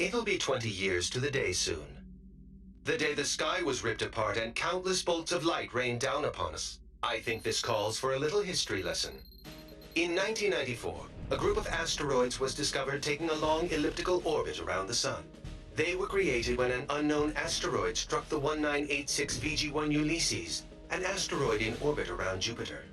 It'll be 20 years to the day soon. The day the sky was ripped apart and countless bolts of light rained down upon us. I think this calls for a little history lesson. In 1994, a group of asteroids was discovered taking a long elliptical orbit around the Sun. They were created when an unknown asteroid struck the 1986 VG-1 Ulysses, an asteroid in orbit around Jupiter.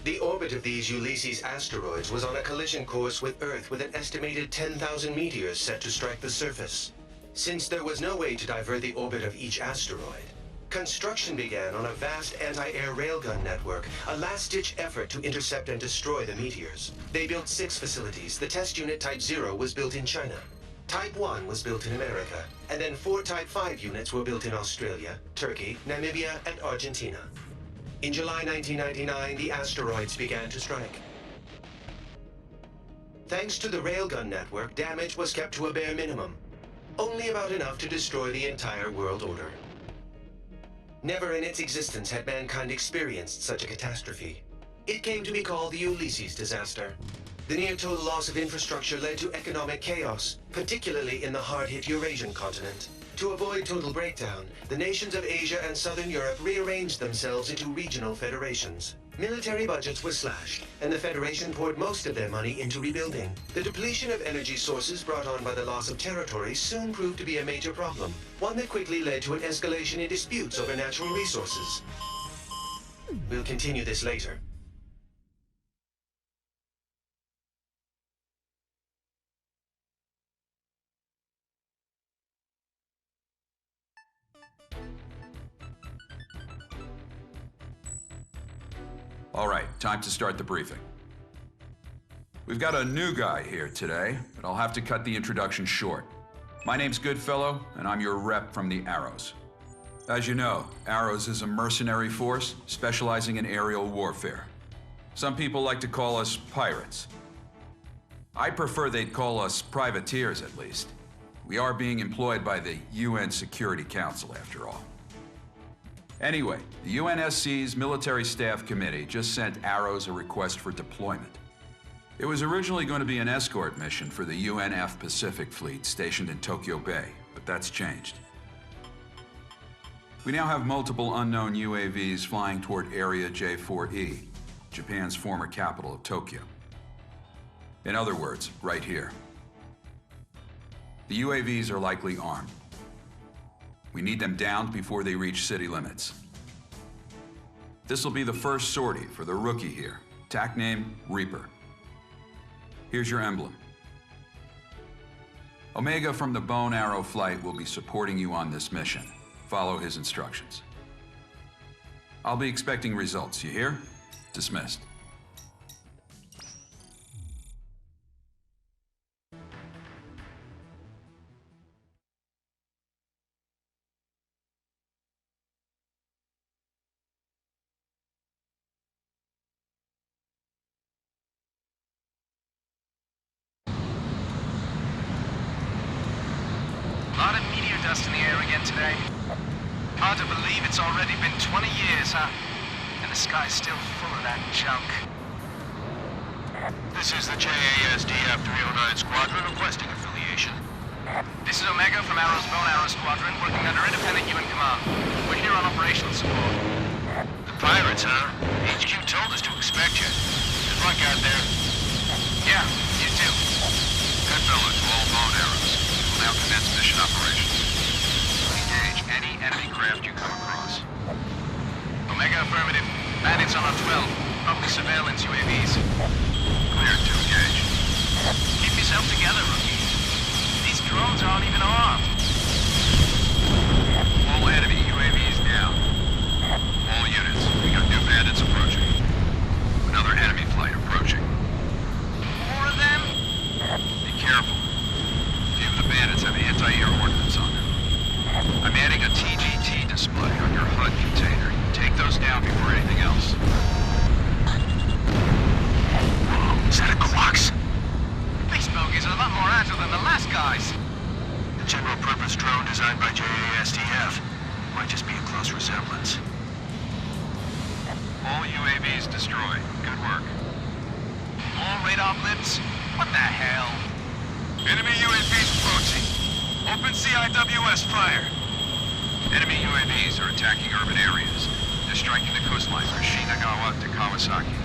The orbit of these Ulysses asteroids was on a collision course with Earth with an estimated 10,000 meteors set to strike the surface. Since there was no way to divert the orbit of each asteroid, construction began on a vast anti-air railgun network, a last-ditch effort to intercept and destroy the meteors. They built 6 facilities. The test unit Type 0 was built in China. Type 1 was built in America, and then 4 Type 5 units were built in Australia, Turkey, Namibia, and Argentina. In July 1999, the asteroids began to strike. Thanks to the railgun network, damage was kept to a bare minimum, only about enough to destroy the entire world order. Never in its existence had mankind experienced such a catastrophe. It came to be called the Ulysses disaster. The near-total loss of infrastructure led to economic chaos, particularly in the hard-hit Eurasian continent. To avoid total breakdown, the nations of Asia and Southern Europe rearranged themselves into regional federations. Military budgets were slashed, and the Federation poured most of their money into rebuilding. The depletion of energy sources brought on by the loss of territory soon proved to be a major problem, one that quickly led to an escalation in disputes over natural resources. We'll continue this later. All right, time to start the briefing. We've got a new guy here today, but I'll have to cut the introduction short. My name's Goodfellow, and I'm your rep from the Arrows. As you know, Arrows is a mercenary force specializing in aerial warfare. Some people like to call us pirates. I prefer they'd call us privateers, at least. We are being employed by the UN Security Council, after all. Anyway, the UNSC's Military Staff Committee just sent Arrows a request for deployment. It was originally going to be an escort mission for the UNF Pacific Fleet stationed in Tokyo Bay, but that's changed. We now have multiple unknown UAVs flying toward Area J4E, Japan's former capital of Tokyo. In other words, right here. The UAVs are likely armed. We need them downed before they reach city limits. This will be the first sortie for the rookie here. TAC name, Reaper. Here's your emblem. Omega from the Bone Arrow Flight will be supporting you on this mission. Follow his instructions. I'll be expecting results, you hear? Dismissed. A lot of meteor dust in the air again today. Hard to believe it's already been 20 years, huh? And the sky's still full of that junk. This is the ADF-01 Squadron requesting affiliation. This is Omega from Arrow's Bone Arrow Squadron, working under independent UN command. We're here on operational support. The pirates, huh? HQ told us to expect you. Good luck out there. Yeah, you too. Goodfellow to all Bone Arrows. We'll now commence mission operations. Engage any enemy craft you come across. Omega affirmative. Bandits on our 12. Probably surveillance UAVs. Cleared to engage. Keep yourself together, rookie. These drones aren't even armed. All enemy UAVs down. All units, we got new bandits approaching. Another enemy flight approaching. More of them? Be careful. A few of the bandits have anti-air ordnance on them. I'm adding a TGT display on your HUD container. Take those down before anything else. Whoa, is that a Quox? These bogies are a lot more agile than the last guys. A general-purpose drone designed by JASDF. Might just be a close resemblance. All UAVs destroyed. Good work. More radar blips? What the hell? Enemy UAVs approaching. Open CIWS fire. Enemy UAVs are attacking urban areas. They're striking the coastline from Shinagawa to Kawasaki.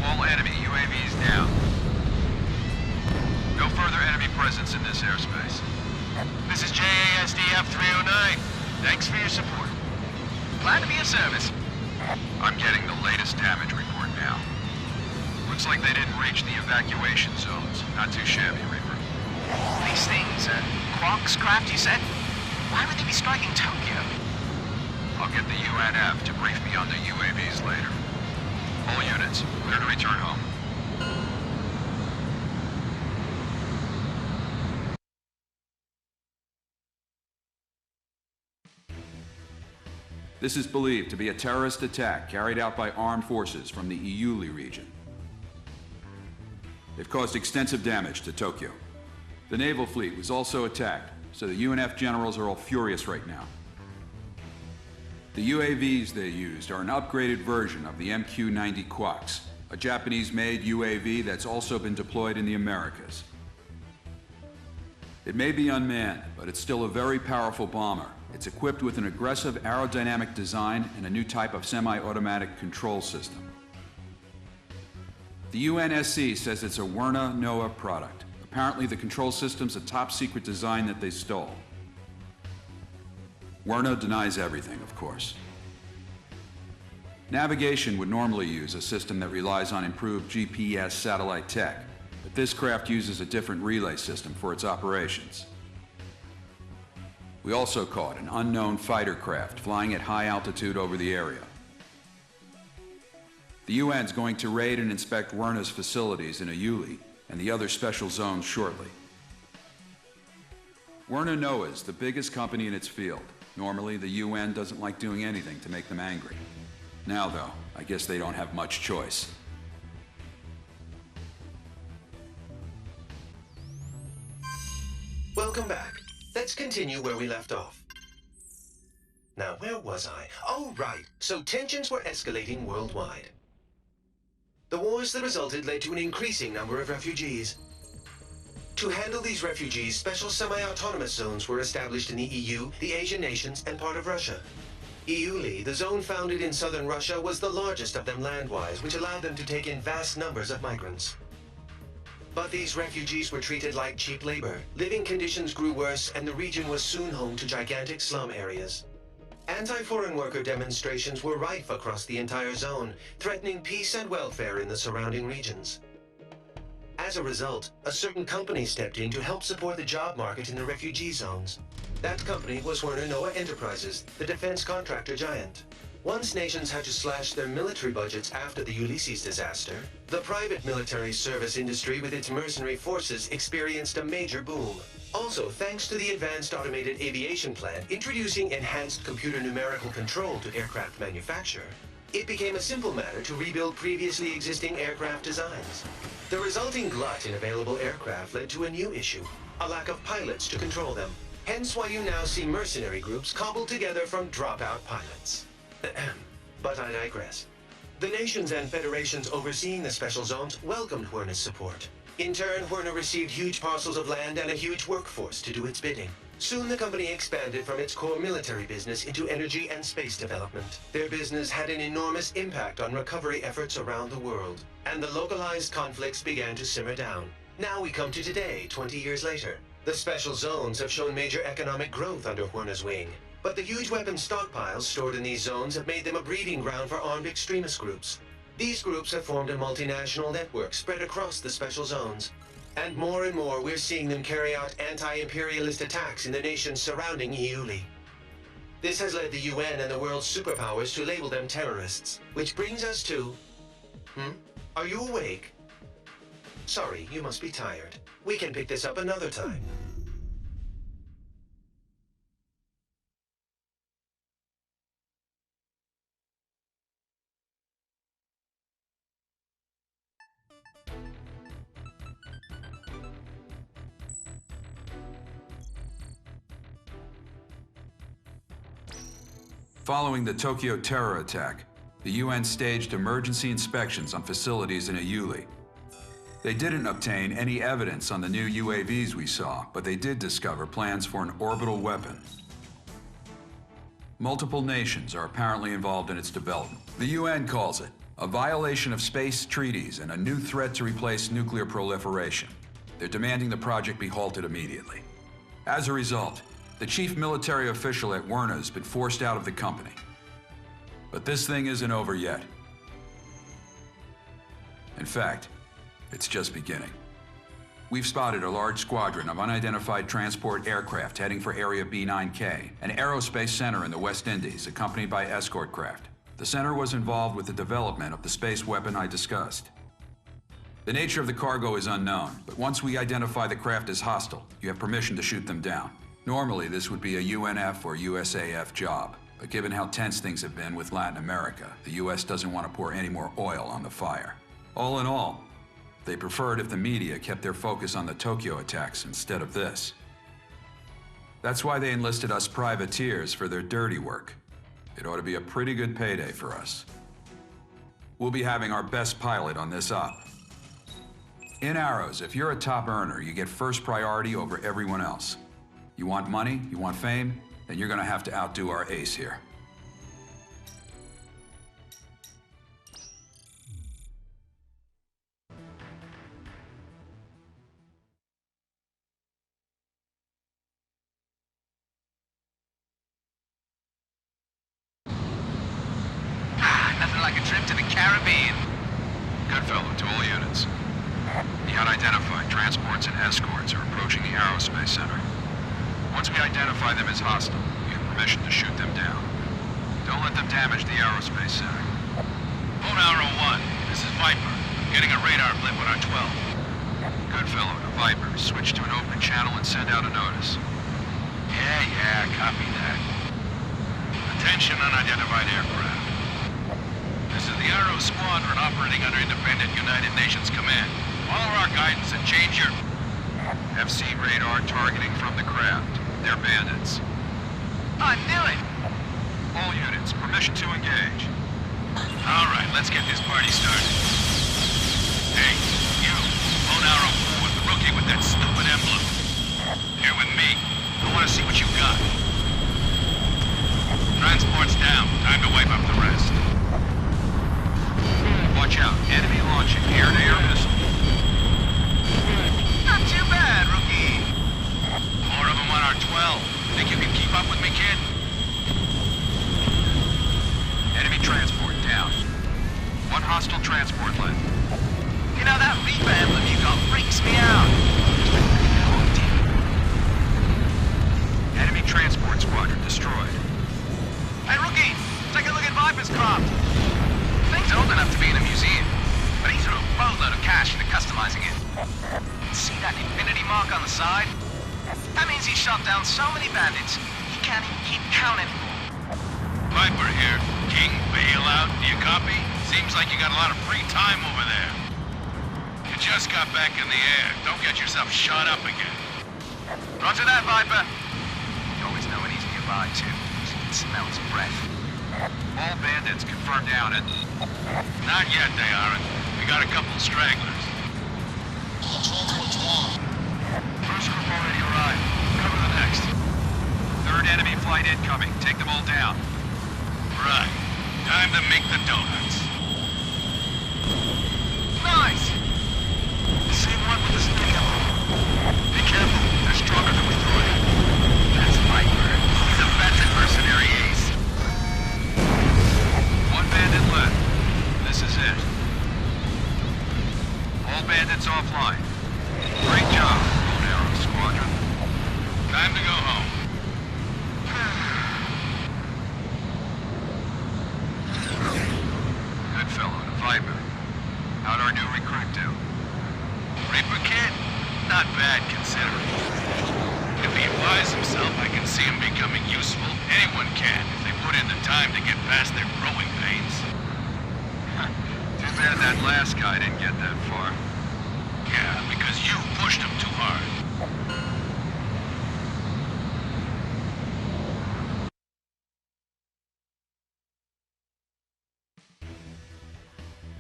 All enemy UAVs down. No further enemy presence in this airspace. This is ADF-01. Thanks for your support. Glad to be of service. I'm getting the latest damage report now. Looks like they didn't reach the evacuation zones. Not too shabby, Reaper. These things, Quark's craft, you said? Why would they be striking Tokyo? I'll get the UNF to brief me on the UAVs later. All units, clear to return home. This is believed to be a terrorist attack carried out by armed forces from the Iuli region. They've caused extensive damage to Tokyo. The naval fleet was also attacked, so the UNF generals are all furious right now. The UAVs they used are an upgraded version of the MQ-90 Quaks, a Japanese-made UAV that's also been deployed in the Americas. It may be unmanned, but it's still a very powerful bomber. It's equipped with an aggressive aerodynamic design and a new type of semi-automatic control system. The UNSC says it's a Werner NOAA product. Apparently the control system's a top-secret design that they stole. Werner denies everything, of course. Navigation would normally use a system that relies on improved GPS satellite tech, but this craft uses a different relay system for its operations. We also caught an unknown fighter craft flying at high altitude over the area. The UN's going to raid and inspect Werner's facilities in Iuli and the other special zones shortly. Werner NOAA is the biggest company in its field. Normally, the UN doesn't like doing anything to make them angry. Now, though, I guess they don't have much choice. Welcome back. Let's continue where we left off. Now, where was I? Oh, right. So tensions were escalating worldwide. The wars that resulted led to an increasing number of refugees. To handle these refugees, special semi-autonomous zones were established in the EU, the Asian nations, and part of Russia. Iuli, the zone founded in southern Russia, was the largest of them land-wise, which allowed them to take in vast numbers of migrants. But these refugees were treated like cheap labor. Living conditions grew worse, and the region was soon home to gigantic slum areas. Anti-foreign worker demonstrations were rife across the entire zone, threatening peace and welfare in the surrounding regions. As a result, a certain company stepped in to help support the job market in the refugee zones. That company was Werner NOAA Enterprises, the defense contractor giant. Once nations had to slash their military budgets after the Ulysses disaster, the private military service industry with its mercenary forces experienced a major boom. Also, thanks to the Advanced Automated Aviation Plan introducing enhanced computer numerical control to aircraft manufacture, it became a simple matter to rebuild previously existing aircraft designs. The resulting glut in available aircraft led to a new issue, a lack of pilots to control them. Hence why you now see mercenary groups cobbled together from dropout pilots. But I digress. The nations and federations overseeing the special zones welcomed Werner's support. In turn, Werner received huge parcels of land and a huge workforce to do its bidding. Soon the company expanded from its core military business into energy and space development. Their business had an enormous impact on recovery efforts around the world, and the localized conflicts began to simmer down. Now we come to today, 20 years later. The special zones have shown major economic growth under Werner's wing. But the huge weapons stockpiles stored in these zones have made them a breeding ground for armed extremist groups. These groups have formed a multinational network spread across the special zones. And more we're seeing them carry out anti-imperialist attacks in the nations surrounding Iuli. This has led the UN and the world's superpowers to label them terrorists. Which brings us to... Are you awake? Sorry, you must be tired. We can pick this up another time. Following the Tokyo terror attack, the UN staged emergency inspections on facilities in Iuli. They didn't obtain any evidence on the new UAVs we saw, but they did discover plans for an orbital weapon. Multiple nations are apparently involved in its development. The UN calls it a violation of space treaties and a new threat to replace nuclear proliferation. They're demanding the project be halted immediately. As a result, the chief military official at Werner has been forced out of the company. But this thing isn't over yet. In fact, it's just beginning. We've spotted a large squadron of unidentified transport aircraft heading for Area B9K, an aerospace center in the West Indies, accompanied by escort craft. The center was involved with the development of the space weapon I discussed. The nature of the cargo is unknown, but once we identify the craft as hostile, you have permission to shoot them down. Normally, this would be a UNF or USAF job, but given how tense things have been with Latin America, the US doesn't want to pour any more oil on the fire. All in all, they preferred if the media kept their focus on the Tokyo attacks instead of this. That's why they enlisted us privateers for their dirty work. It ought to be a pretty good payday for us. We'll be having our best pilot on this op. In Arrows, if you're a top earner, you get first priority over everyone else. You want money, you want fame, then you're gonna have to outdo our ace here. Nothing like a trip to the Caribbean. Good fellow, to all units. The unidentified transports and escorts are approaching the aerospace center. Once we identify them as hostile, you have permission to shoot them down. Don't let them damage the aerospace center. Arrow 1, this is Viper. I'm getting a radar blip on our 12. Good fellow, to Viper. Switch to an open channel and send out a notice. Yeah, copy that. Attention unidentified aircraft. This is the Arrow Squadron operating under independent United Nations command. Follow our guidance and change your... FC radar targeting from the craft. They're bandits. I knew it! All units, permission to engage. All right, let's get this party started. Hey, you, Arrow 4 with the rookie with that stupid emblem. Here with me. I want to see what you got. Transport's down. Time to wipe up the rest. Watch out, enemy launching air-to-air missile. Not too bad, rookie. More of them on our 12. Think you can keep up with me, kid? Enemy transport down. One hostile transport left. You know, that Reaper emblem you got freaks me out. Enemy transport squadron destroyed. Hey, rookie, take a look at Viper's craft. Thing's old enough to be in a museum, but he threw a boatload of cash into customizing it. See that infinity mark on the side? That means he shot down so many bandits, he can't even keep count anymore. Viper here. King, bail out. Do you copy? Seems like you got a lot of free time over there. You just got back in the air. Don't get yourself shot up again. Roger that, Viper. You always know when he's nearby, too. You can smell his breath. All bandits confirmed down at... Not yet, they aren't. We got a couple stragglers. First group already arrived. Cover the next. Third enemy flight incoming. Take them all down. Right. Time to make the donuts. Nice! Same one with the snake emblem. Be careful. They're stronger than we thought. That's Viper. He's a veteran mercenary ace. One bandit left. This is it. All bandits offline. Great job, Arrow Squadron. Time to go home. Good fellow, to Viper. How'd our new recruit do? Reaper kid? Not bad, considering. If he applies himself, I can see him becoming useful. Anyone can, if they put in the time to get past their growing pains. Too bad that last guy didn't get that far. Yeah, because you pushed him too hard.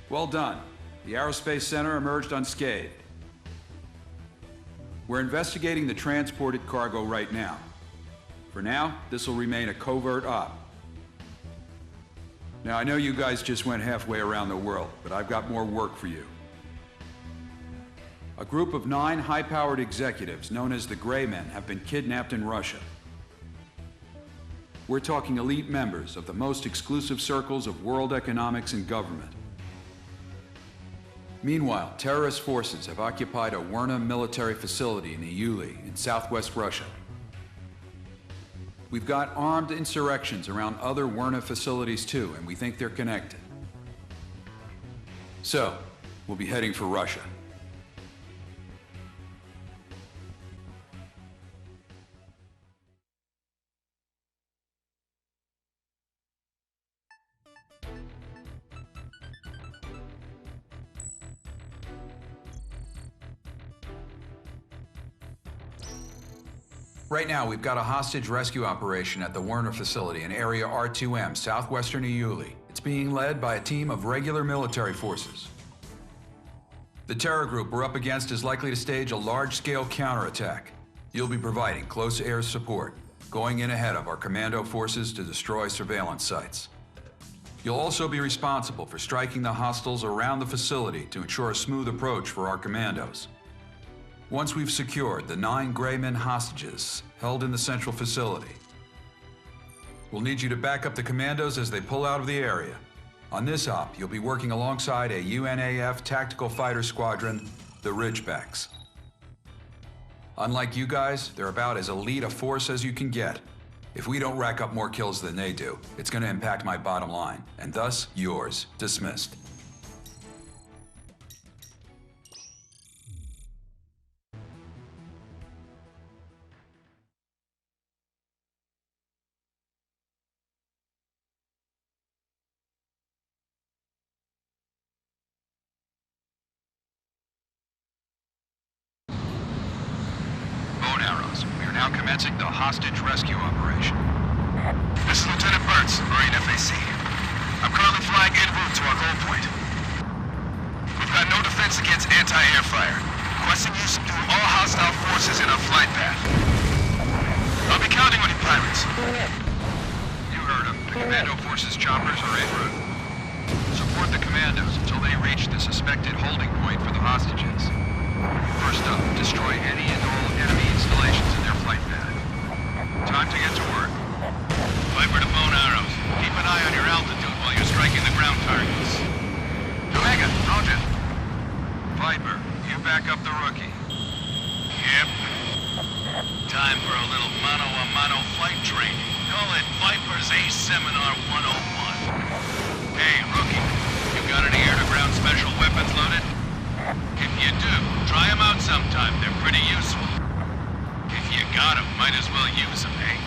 Well done. The Aerospace Center emerged unscathed. We're investigating the transported cargo right now. For now, this will remain a covert op. Now, I know you guys just went halfway around the world, but I've got more work for you. A group of 9 high-powered executives known as the Gray Men have been kidnapped in Russia. We're talking elite members of the most exclusive circles of world economics and government. Meanwhile, terrorist forces have occupied a Werna military facility in Iuli in southwest Russia. We've got armed insurrections around other Werna facilities too, and we think they're connected. So, we'll be heading for Russia. Right now, we've got a hostage rescue operation at the Werner facility in Area R2M, southwestern Iuli. It's being led by a team of regular military forces. The terror group we're up against is likely to stage a large-scale counterattack. You'll be providing close air support, going in ahead of our commando forces to destroy surveillance sites. You'll also be responsible for striking the hostiles around the facility to ensure a smooth approach for our commandos. Once we've secured the 9 Gray Men hostages held in the central facility, we'll need you to back up the commandos as they pull out of the area. On this op, you'll be working alongside a UNAF tactical fighter squadron, the Ridgebacks. Unlike you guys, they're about as elite a force as you can get. If we don't rack up more kills than they do, it's going to impact my bottom line, and thus yours. Dismissed. Now commencing the hostage rescue operation. This is Lieutenant Burns, Marine FAC. I'm currently flying en route to our goal point. We've got no defense against anti-air fire. Requesting you subdue all hostile forces in our flight path. I'll be counting on you, pirates. You heard him. The commando forces choppers are en route. Support the commandos until they reach the suspected holding point for the hostages. First up, destroy any and all enemy installations in their flight path. Time to get to work. Viper to bone arrows. Keep an eye on your altitude while you're striking the ground targets. Omega, roger. Viper, you back up the rookie. Yep. Time for a little mano-a-mano flight training. Call it Viper's Ace Seminar 101. Hey, rookie, you got any air-to-ground special weapons loaded? If you do, try them out sometime. They're pretty useful. If you got them, might as well use them, eh?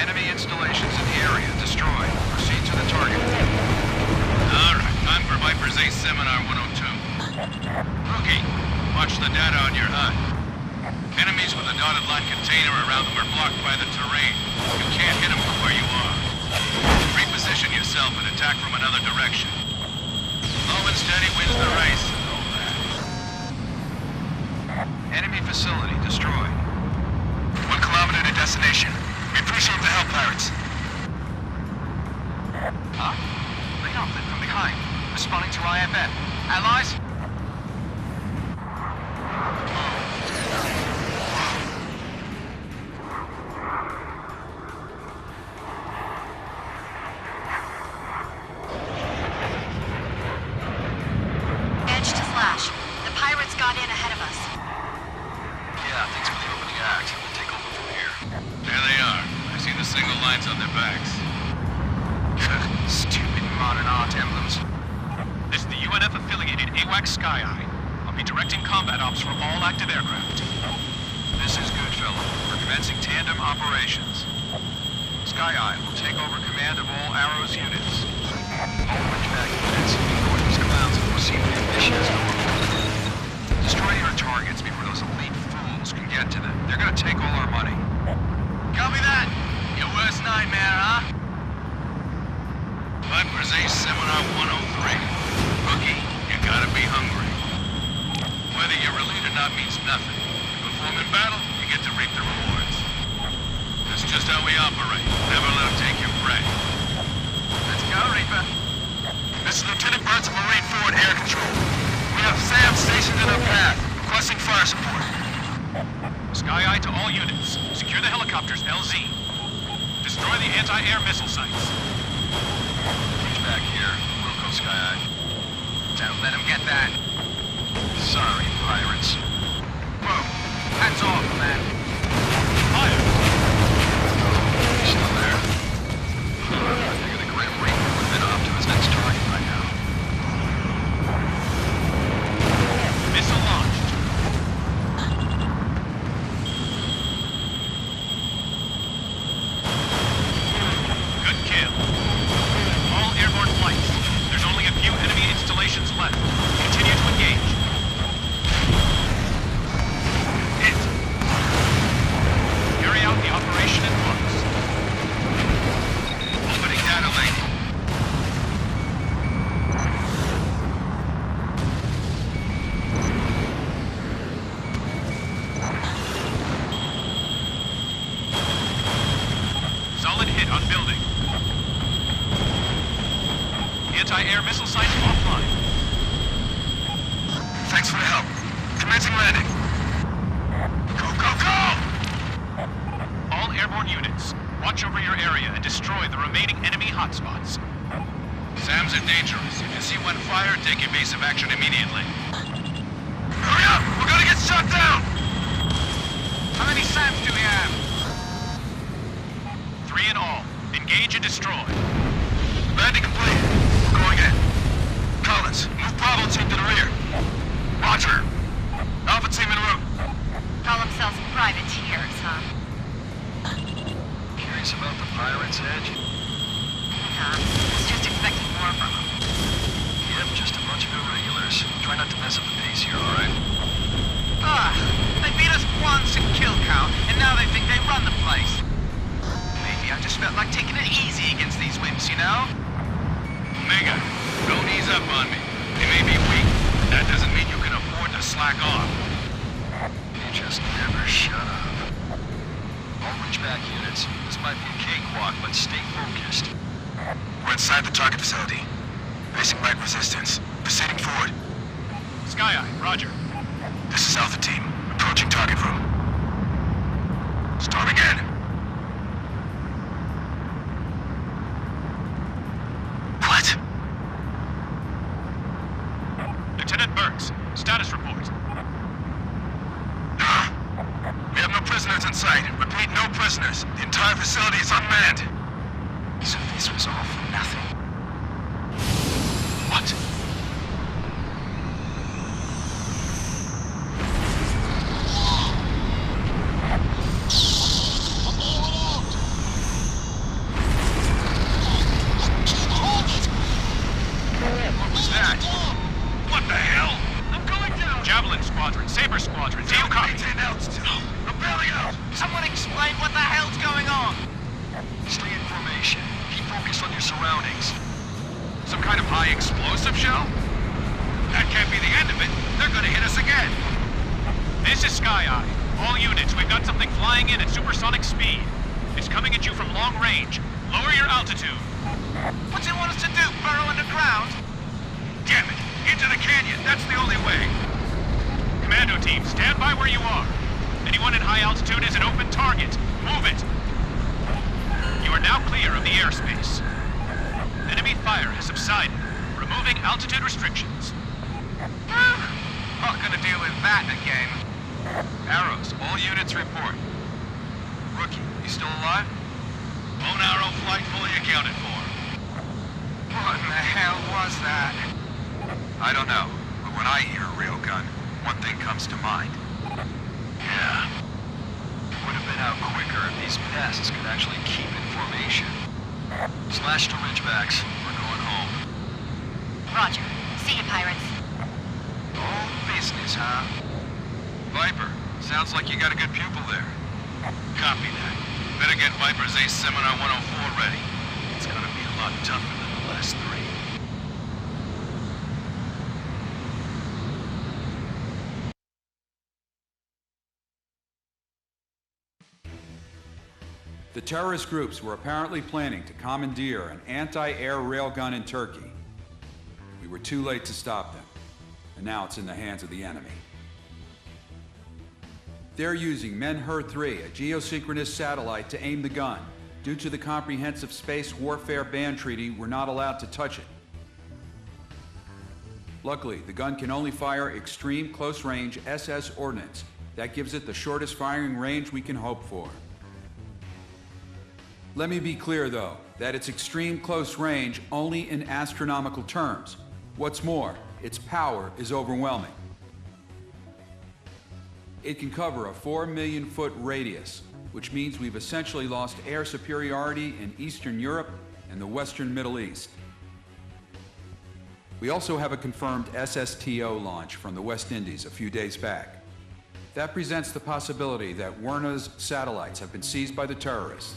Enemy installations in the area destroyed. Proceed to the target. Alright, time for Viper's Ace Seminar 102. Rookie, watch the data on your HUD. Enemies with a dotted line container around them are blocked by the terrain. You can't hit them from where you are. Reposition yourself and attack from another direction. Slow and steady wins the race and all that. Enemy facility destroyed. 1 kilometer to destination. We appreciate the help, pirates. Huh? Radar lit from behind. Responding to IFN. Allies? Viper's Ace Seminar 103. in battle, you get to reap the rewards. That's just how we operate. Never let them take your prey. Let's go, Reaper. This is Lieutenant Burns of Marine Forward Air Control. We have Sam stationed in our path, requesting fire support. Sky Eye to all units. Secure the helicopters, LZ. Destroy the anti-air missile sites. He's back here. We'll go Sky Eye. Don't let him get that. Sorry, pirates. Whoa. Hands off, man. Fire! Still there? I figure the Grim Reaper would have been off to his next target by now. Missile launched. Good kill. All airborne flights. There's only a few enemy installations left. Continue to engage. Hit. Carry out the operation at once. Opening data link. Solid hit on building. Anti-air missile sites offline. Thanks for the help. Commencing landing. Go, go, go! All airborne units, watch over your area and destroy the remaining enemy hotspots. SAMs are dangerous. If you see one fire, take evasive action immediately. Hurry up! We're gonna get shot down! How many SAMs do we have? 3 in all. Engage and destroy. Landing complete. We're going in. Collins, move Bravo team to the rear. Roger. Alpha team en route. Call themselves privateers, huh? Curious about the pirates, Edge? Nah, I was just expecting more from them. Yep, just a bunch of irregulars. Try not to mess up the pace here, alright? They beat us once in kill count, and now they think they run the place. Maybe I just felt like taking it easy against these wimps, you know? Omega, don't ease up on me. They may be weak. That doesn't mean you can afford to slack off. You just never shut up. All reach back units. This might be a cakewalk, but stay focused. We're inside the target facility. Facing light resistance. Proceeding forward. Sky Eye, roger. This is Alpha team. Approaching target room. Storm again. What? Lieutenant Burks, status report. We have no prisoners in sight. Repeat, no prisoners. The entire facility is unmanned. So this was all for nothing. What? What was that? What the hell? I'm going down. Javelin Squadron, Saber Squadron, do you copy? Maintain altitude. I'm bailing out. Someone explain what the hell's going on? Stay in formation. Keep focused on your surroundings. Some kind of high explosive show? That can't be the end of it. They're gonna hit us again. This is Sky Eye. All units, we've got something flying in at supersonic speed. It's coming at you from long range. Lower your altitude. What's it want us to do? Burrow underground? Damn it. Into the canyon. That's the only way. Commando team, stand by where you are. Anyone in high altitude is an open target. Move it. You are now clear of the airspace. Enemy fire has subsided, removing altitude restrictions. Not gonna deal with that again. Arrows, all units report. Rookie, you still alive? Lone Arrow flight fully accounted for. What in the hell was that? I don't know, but when I hear railgun, one thing comes to mind. Yeah. It would have been out quicker if these pests could actually keep in formation. Slash to Ridgebacks. We're going home. Roger. See you, pirates. All business, huh? Viper, sounds like you got a good pupil there. Copy that. Better get Viper's Ace Seminar 104 ready. It's gonna be a lot tougher than the last 3. The terrorist groups were apparently planning to commandeer an anti-air railgun in Turkey. We were too late to stop them, and now it's in the hands of the enemy. They're using Menhur-3, a geosynchronous satellite, to aim the gun. Due to the Comprehensive Space Warfare Ban Treaty, we're not allowed to touch it. Luckily, the gun can only fire extreme close-range SS ordnance. That gives it the shortest firing range we can hope for. Let me be clear, though, that it's extreme close range only in astronomical terms. What's more, its power is overwhelming. It can cover a 4 million foot radius, which means we've essentially lost air superiority in Eastern Europe and the Western Middle East. We also have a confirmed SSTO launch from the West Indies a few days back. That presents the possibility that Werner's satellites have been seized by the terrorists.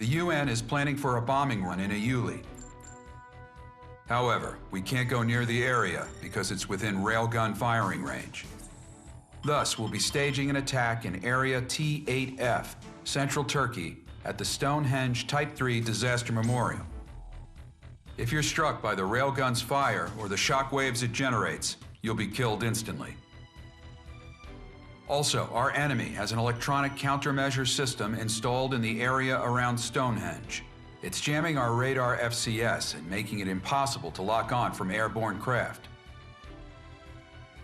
The UN is planning for a bombing run in Aiuli. However, we can't go near the area because it's within railgun firing range. Thus, we'll be staging an attack in Area T8F, Central Turkey, at the Stonehenge Type 3 Disaster Memorial. If you're struck by the railgun's fire or the shock waves it generates, you'll be killed instantly. Also, our enemy has an electronic countermeasure system installed in the area around Stonehenge. It's jamming our radar FCS and making it impossible to lock on from airborne craft.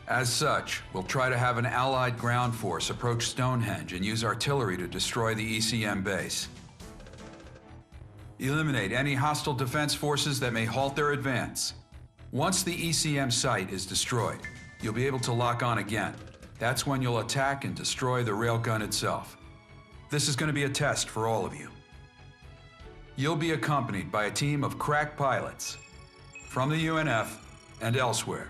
As such, we'll try to have an Allied ground force approach Stonehenge and use artillery to destroy the ECM base. Eliminate any hostile defense forces that may halt their advance. Once the ECM site is destroyed, you'll be able to lock on again. That's when you'll attack and destroy the railgun itself. This is going to be a test for all of you. You'll be accompanied by a team of crack pilots from the UNF and elsewhere.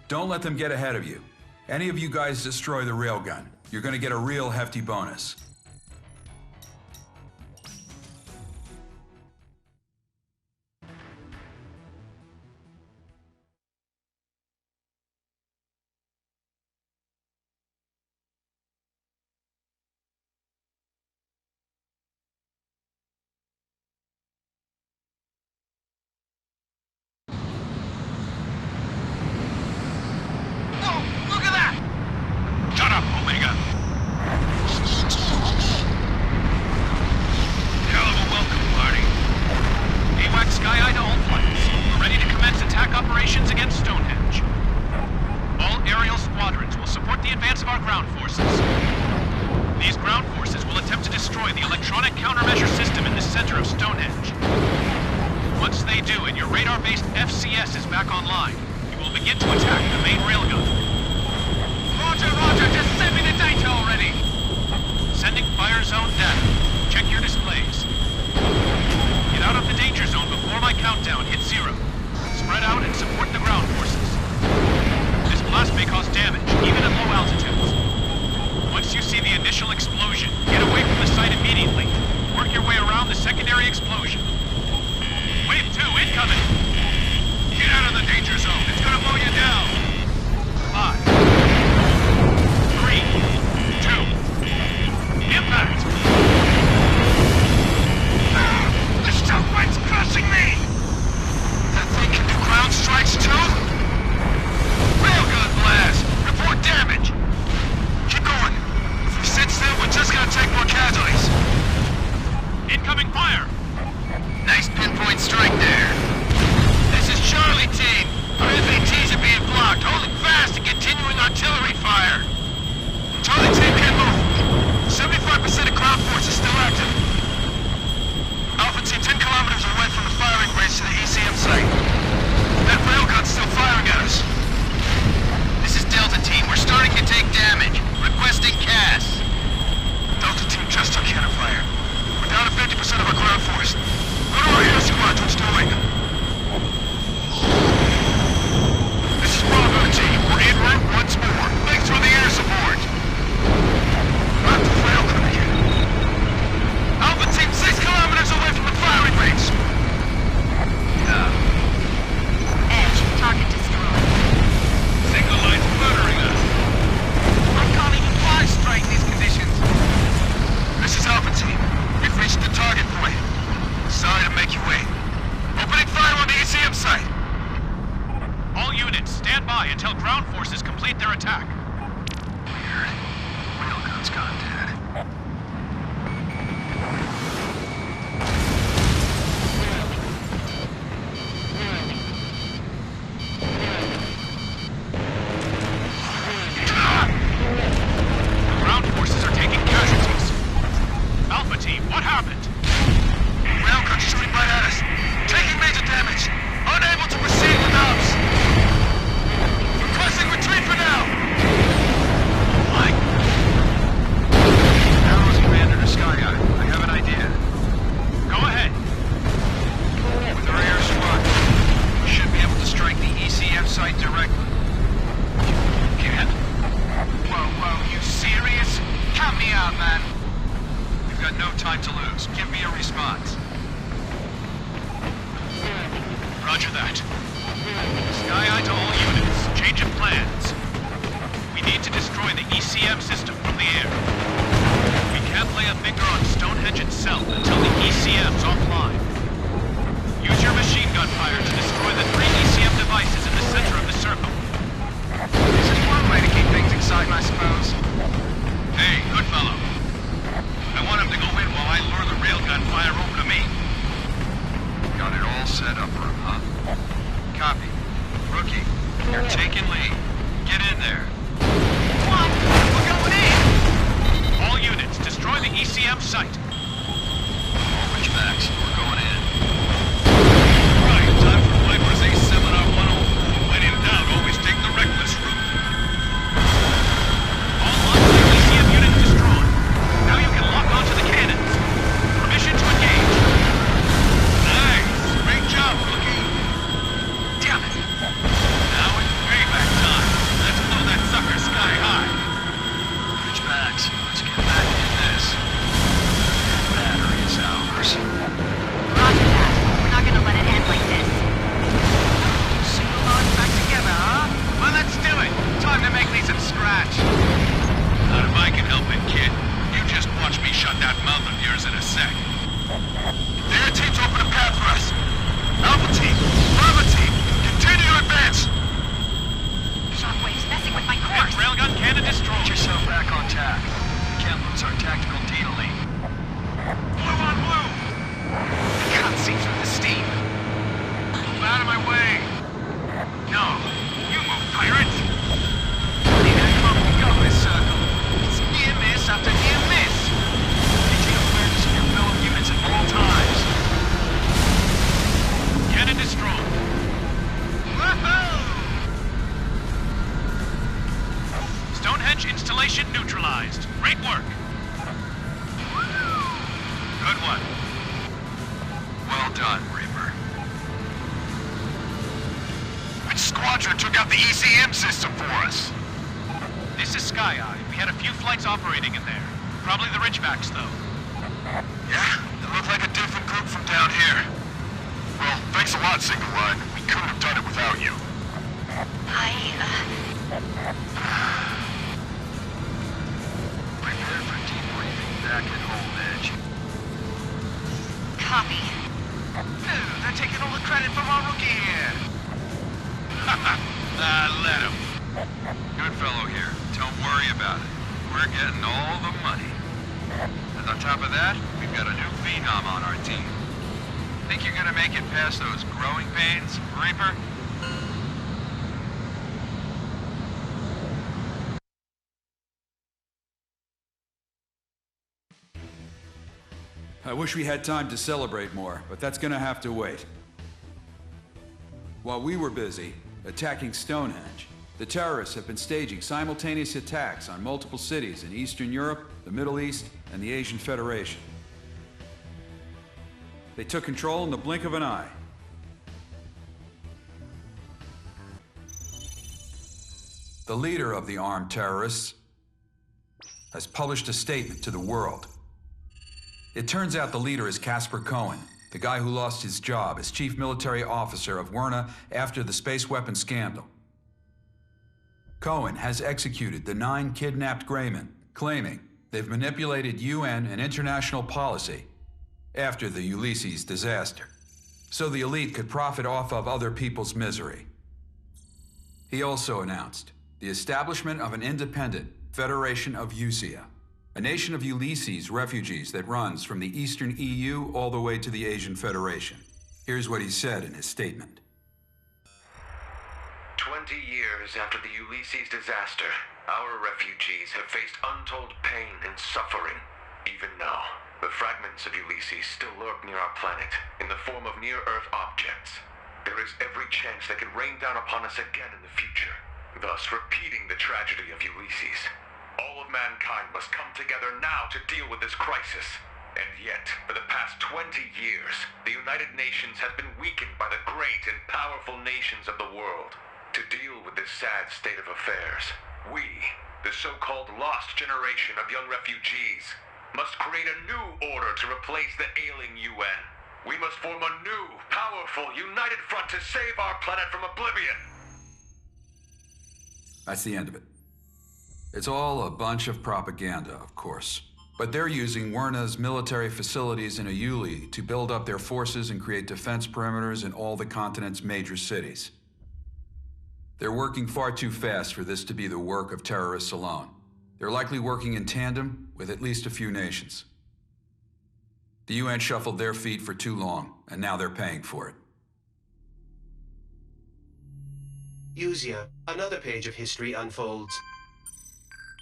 Don't let them get ahead of you. Any of you guys destroy the railgun, you're going to get a real hefty bonus. Nice pinpoint strike there. This is Charlie Team. Our Stand by until ground forces complete their attack. Weird. Railgun's gone dead. Ground forces are taking casualties. Alpha team, what happened? Railgun shooting right at us. Taking major damage. Unable to proceed with ops. Requesting retreat for now. Like, Arrows Commander to Sky Eye. I have an idea. go ahead. With our air squad, we should be able to strike the ECF site directly. Can't. Whoa, you serious? Count me out, man. We've got no time to lose. Give me a response. Roger that. Sky Eye to all units. Change of plans. We need to destroy the ECM system from the air. We can't lay a finger on Stonehenge itself until the ECM's offline. Use your machine gun fire to destroy the 3 ECM devices in the center of the circle. This is one way to keep things exciting, I suppose. Hey, good fellow. I want him to go in while I lure the railgun fire over to me. Got it all set up for him, huh? Copy. Rookie, you're taking lead. Get in there. What? We're going in! All units, destroy the ECM site. Which Max? We're going in. Right, time for Viper's Ace Seminar 104. When in doubt, always take the reckless route. All on-site ECM units destroyed. Now you can lock onto the cannons. Permission to engage. Nice! Great job, Rookie! Damn it! Now it's payback time. Let's blow that sucker sky high. Which Max? Let's get back in this. Battery is ours. Roger that. We're not gonna let it end like this. Single line back together, huh? Well, let's do it. Time to make me some scratch. Not if I can help it, kid. You just watch me shut that mouth of yours in a sec. The air team's open a path for us. Alpha team, Bravo team, continue to advance. Shockwave's messing with my Hit course. railgun cannon destroyed. Get yourself back on tack. We can't lose our tactical D to lead. Blue on blue. Can't see through the steam. Move out of my way. No, you move, pirate. Funny how come we go this circle. It's near miss after near miss. Maintain awareness of your fellow units at all times. Cannon destroyed. Woohoo! Stonehenge installation neutralized. Great work. Good one. Well done, Reaper. Which squadron took out the ECM system for us? This is Sky Eye. We had a few flights operating in there. Probably the Ridgebacks, though. Yeah, it looked like a different group from down here. Well, thanks a lot, Single Line. We couldn't have done it without you. Prepare for debriefing back at home, Edge. Copy. They're taking all the credit from our rookie here. Let him. Good fellow here. Don't worry about it. We're getting all the money. And on top of that, we've got a new phenom on our team. Think you're gonna make it past those growing pains, Reaper? I wish we had time to celebrate more, but that's gonna have to wait. While we were busy attacking Stonehenge, the terrorists have been staging simultaneous attacks on multiple cities in Eastern Europe, the Middle East, and the Asian Federation. They took control in the blink of an eye. The leader of the armed terrorists has published a statement to the world. It turns out the leader is Casper Cohen, the guy who lost his job as chief military officer of Werna after the space weapon scandal. Cohen has executed the 9 kidnapped Greymen, claiming they've manipulated UN and international policy after the Ulysses disaster, so the elite could profit off of other people's misery. He also announced the establishment of an independent Federation of Usia, a nation of Ulysses refugees that runs from the Eastern EU all the way to the Asian Federation. Here's what he said in his statement. 20 years after the Ulysses disaster, our refugees have faced untold pain and suffering. Even now, the fragments of Ulysses still lurk near our planet in the form of near-Earth objects. There is every chance they could rain down upon us again in the future, thus repeating the tragedy of Ulysses. All of mankind must come together now to deal with this crisis. And yet, for the past 20 years, the United Nations has been weakened by the great and powerful nations of the world. To deal with this sad state of affairs, we, the so-called lost generation of young refugees, must create a new order to replace the ailing UN. We must form a new, powerful, united front to save our planet from oblivion. That's the end of it. It's all a bunch of propaganda, of course. But they're using Werna's military facilities in Ayuli to build up their forces and create defense perimeters in all the continent's major cities. They're working far too fast for this to be the work of terrorists alone. They're likely working in tandem with at least a few nations. The UN shuffled their feet for too long, and now they're paying for it. Usia, another page of history unfolds.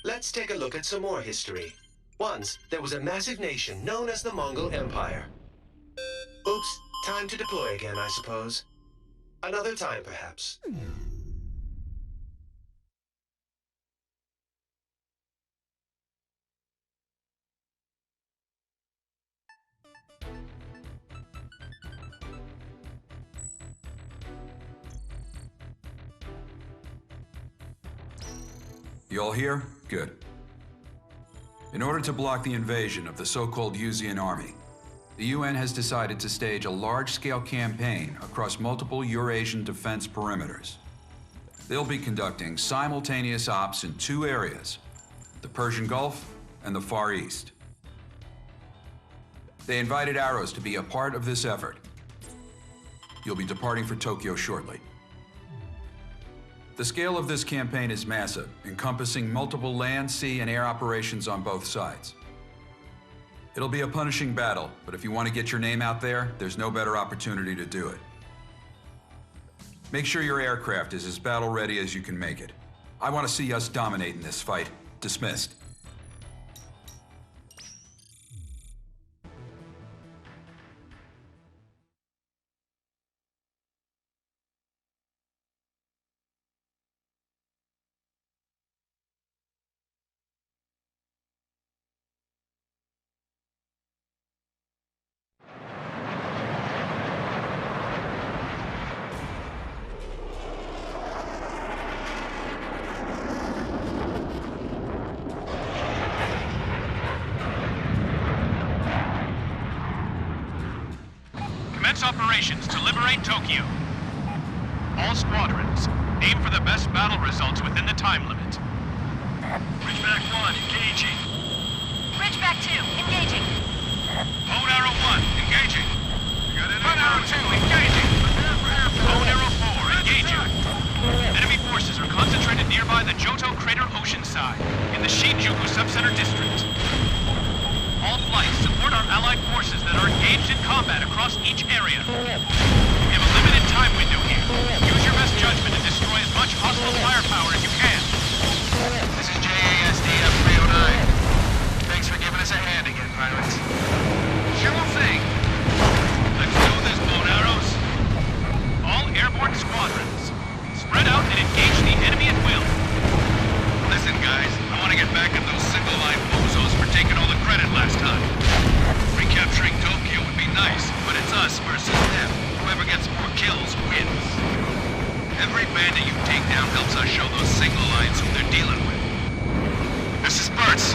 Let's take a look at some more history. Once, there was a massive nation known as the Mongol Empire. Oops, time to deploy again, I suppose. Another time, perhaps. You all here? Good. In order to block the invasion of the so-called Usian army, the UN has decided to stage a large-scale campaign across multiple Eurasian defense perimeters. They'll be conducting simultaneous ops in two areas, the Persian Gulf and the Far East. They invited Arrows to be a part of this effort. You'll be departing for Tokyo shortly. The scale of this campaign is massive, encompassing multiple land, sea, and air operations on both sides. It'll be a punishing battle, but if you want to get your name out there, there's no better opportunity to do it. Make sure your aircraft is as battle-ready as you can make it. I want to see us dominating this fight. Dismissed. Operations to liberate Tokyo. All squadrons, aim for the best battle results within the time limit. Ridgeback 1, engaging. Ridgeback 2, engaging. Bone Arrow 1, engaging. Bone Arrow 2, engaging. Bone Arrow 4, engaging. Enemy forces are concentrated nearby the Johto Crater Oceanside, in the Shinjuku Subcenter District. All flights support our allied forces that are engaged in combat across each area. You have a limited time window here. Use your best judgment to destroy as much hostile firepower as you can. This is AGDQ. Thanks for giving us a hand again, pilots. Sure thing. Let's do this, bone arrows. All airborne squadrons, spread out and engage the enemy at will. Listen, guys, I want to get back at those single-line bozos for taking all the credit last time. Recapturing Tokyo would be nice, but it's us versus them. Whoever gets more kills wins. Every bandit you take down helps us show those single lines who they're dealing with. This is Burt's.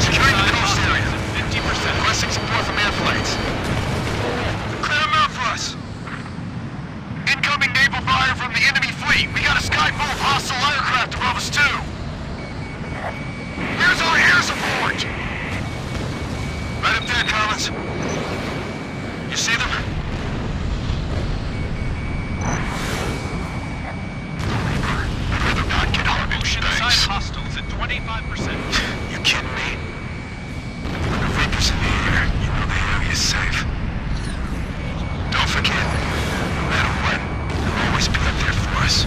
Securing the coast area. 50%. Requesting support from air flights. Clear them out for us. Incoming naval fire from the enemy fleet. We got a sky full of hostile aircraft above us, too. Here's our air support! Right up there, Collins. You see them? 25%. You kidding me? When the Reaper's in the air, you know the area's safe. Don't forget, no matter what, they'll always be up there for us.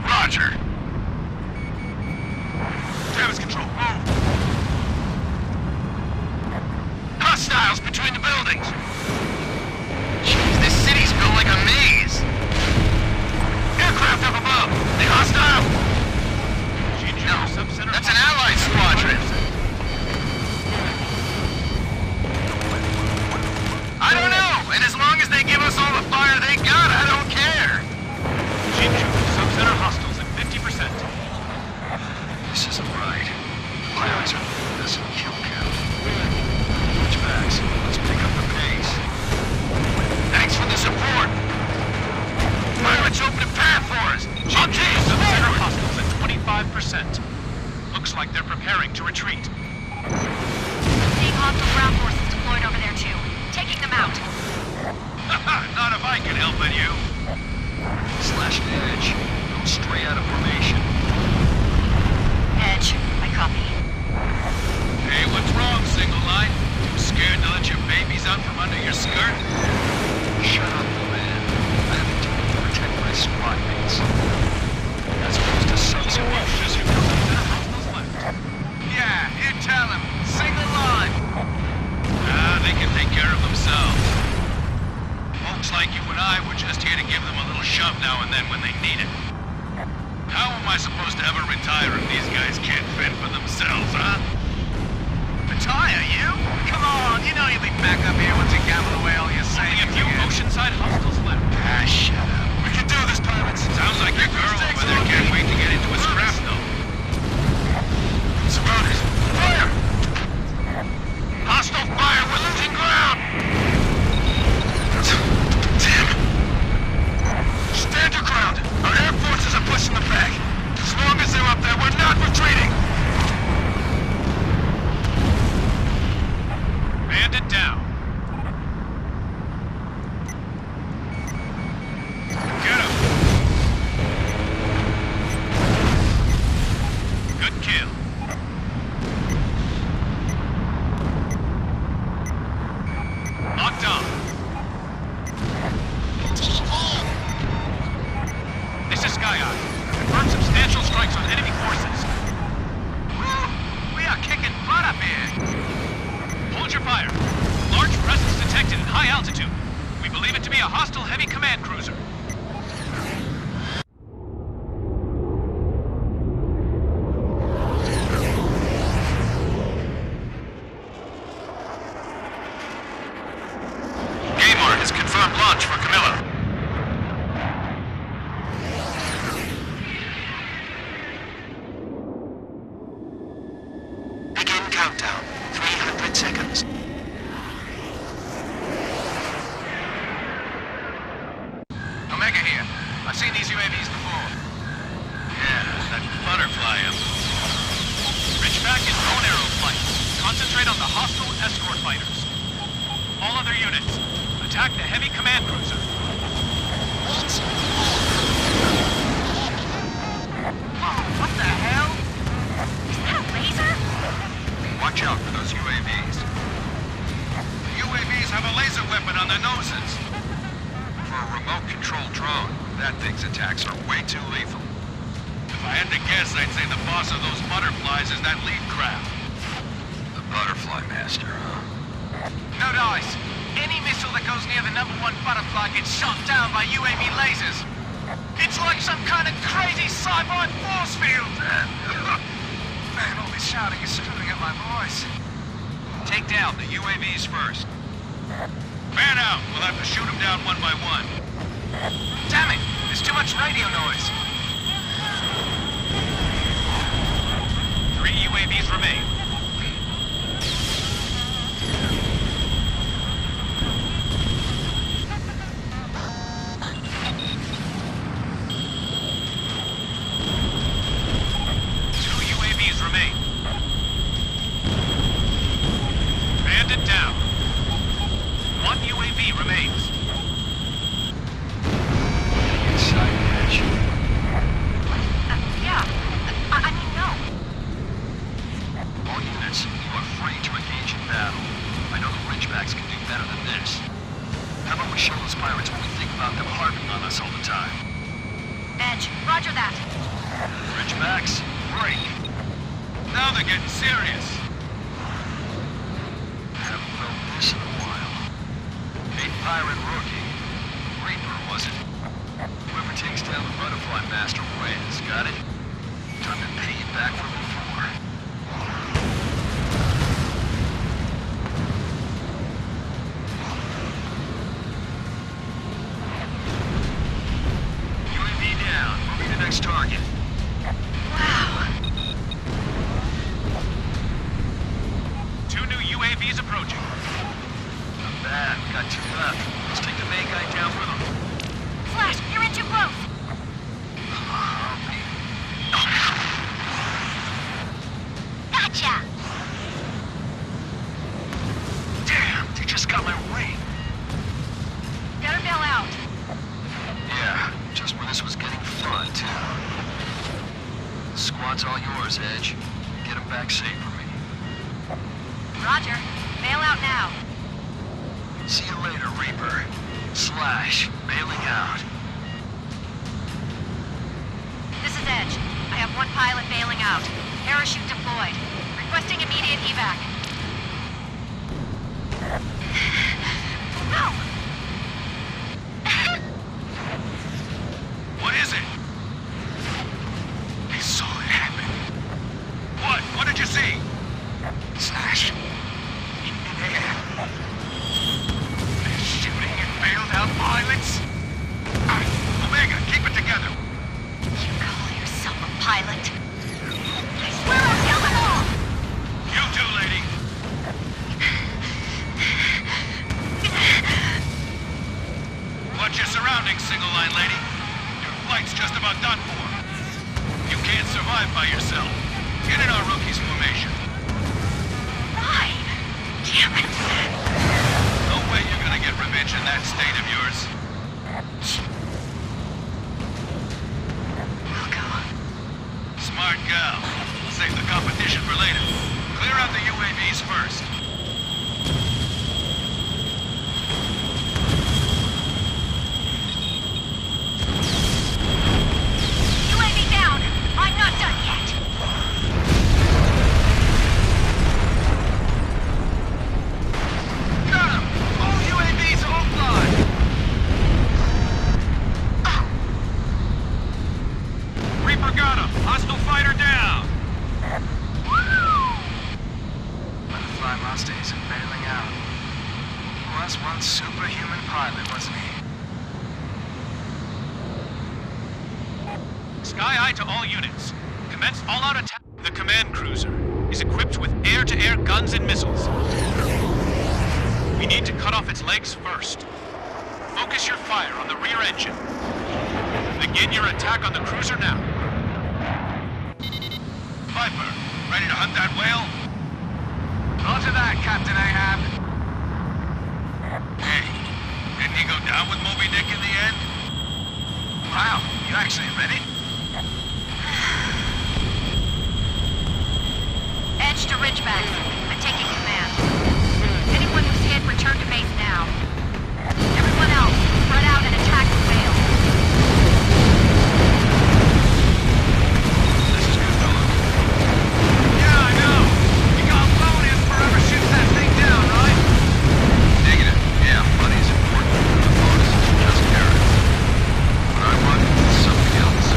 Roger. Damage control, move. Hostiles between the buildings. Jeez, this city's built like a maze. Aircraft up above. They hostile? No, that's an allied squadron. I don't know, and as long as they give us all the fire they got, I don't care. Sub-center hostiles at 50%. This isn't right. Pirates are leaving us in kill count. Switchbacks, let's pick up the pace. Thanks for the support. Pirates open a path for us. Okay, sub-center hostiles at 25%. Looks like they're preparing to retreat. Seeing hostile ground forces deployed over there too. Taking them out. Not if I can help it, you. Slash the edge. Go straight out of formation. Edge. I copy. Hey, what's wrong, single line? Too scared to let your babies out from under your skirt? Shut up, man. I have a duty to protect my squad mates. As opposed to subs who are physical. Yeah, you tell him. Single line. They can take care of themselves. Folks like you and I were just here to give them a little shove now and then when they need it. How am I supposed to ever retire if these guys can't fend for themselves, huh? Retire, you? Come on, you know you'll be back up here once you gamble away all your savings. Only a few oceanside hostiles left. Ah, shut up. We can do this, pirates. Sounds like your girl over there can't wait to get into a scrap, though. Surrounded. Fire! Hostile fire! We're losing ground! Damn. Stand your ground! Our air forces are pushing them back. As long as they're up there, we're not retreating! Bandit down. Get him! Good kill. Locked on. This is Sky Eye. Confirm substantial strikes on enemy forces. Woo! We are kicking butt up here. Hold your fire. Large presence detected at high altitude. We believe it to be a hostile heavy command cruiser. Gaymar has confirmed launch for Camilla. Begin countdown. 300 seconds. Omega here. I've seen these UAVs before. Yeah, that butterfly up. Ridgeback is own arrow flight. Concentrate on the hostile escort fighters. All other units, attack the heavy command cruiser. Whoa, what the hell? Is that a laser? Watch out for those UAVs. The UAVs have a laser weapon on their noses. For a remote-controlled drone, that thing's attacks are way too lethal. If I had to guess, I'd say the boss of those butterflies is that lead craft. The Butterfly Master, huh? No dice. Any missile that goes near the #1 butterfly gets shot down by UAV lasers. It's like some kind of crazy sci-fi force field. Man, all this shouting is screwing up my voice. Take down the UAVs first. Fan out. We'll have to shoot them down one by one. Damn it! There's too much radio noise. 3 UAVs remain. Bandit down. 1 UAV remains. Inside edge. Max. Break. Now they're getting serious. Haven't felt this in a while. A pirate rookie. Reaper, was it? Whoever takes down the Butterfly Master wins. Got it? Time to pay you back for before. UAV down. Moving to next target. Wow. 2 new UAVs approaching. Not bad. We got 2 left. Let's take the main guy down for them. Flash, you're in too close. Gotcha. Damn, they just got my wing. Better bail out. Yeah, just when this was getting fun, too. The squad's all yours, Edge. Get him back safe for me. Roger. Bail out now. See you later, Reaper. Slash, bailing out. This is Edge. I have 1 pilot bailing out. Parachute deployed. Requesting immediate evac. No! What is it? I saw it happen. What? What did you see? Slash. In midair. They're shooting at bailed out pilots. Omega, keep it together. You call yourself a pilot? I swear I'll kill them all! You too, lady. Watch your surroundings, single line lady. Your flight's just about done for. You can't survive by yourself. Get in our rookie's formation. Why? Damn it! No way you're gonna get revenge in that state of yours. We'll go. Smart gal. Save the competition for later. Clear out the UAVs first. UAV down! I'm not done yet! Got him! All UAVs offline! Reaper got him! Hostile fighter down! Butterfly Master isn't bailing out. He was one superhuman pilot, wasn't he? Sky Eye to all units. Commence all-out attack. The command cruiser is equipped with air-to-air guns and missiles. We need to cut off its legs first. Focus your fire on the rear engine. Begin your attack on the cruiser now. Viper, ready to hunt that whale? Roger that, Captain Ahab. Hey, didn't he go down with Moby Dick in the end? Wow, you actually read it? Edge to Ridgeback. I'm taking command. Anyone who's hit, return to base now. Everyone else, spread out and attack the whale. This is good, fella. Yeah, I know. You got bonus for whoever shoots that thing down, right? Negative. Yeah, money's important. The bonus is just carrots. What I want is something else.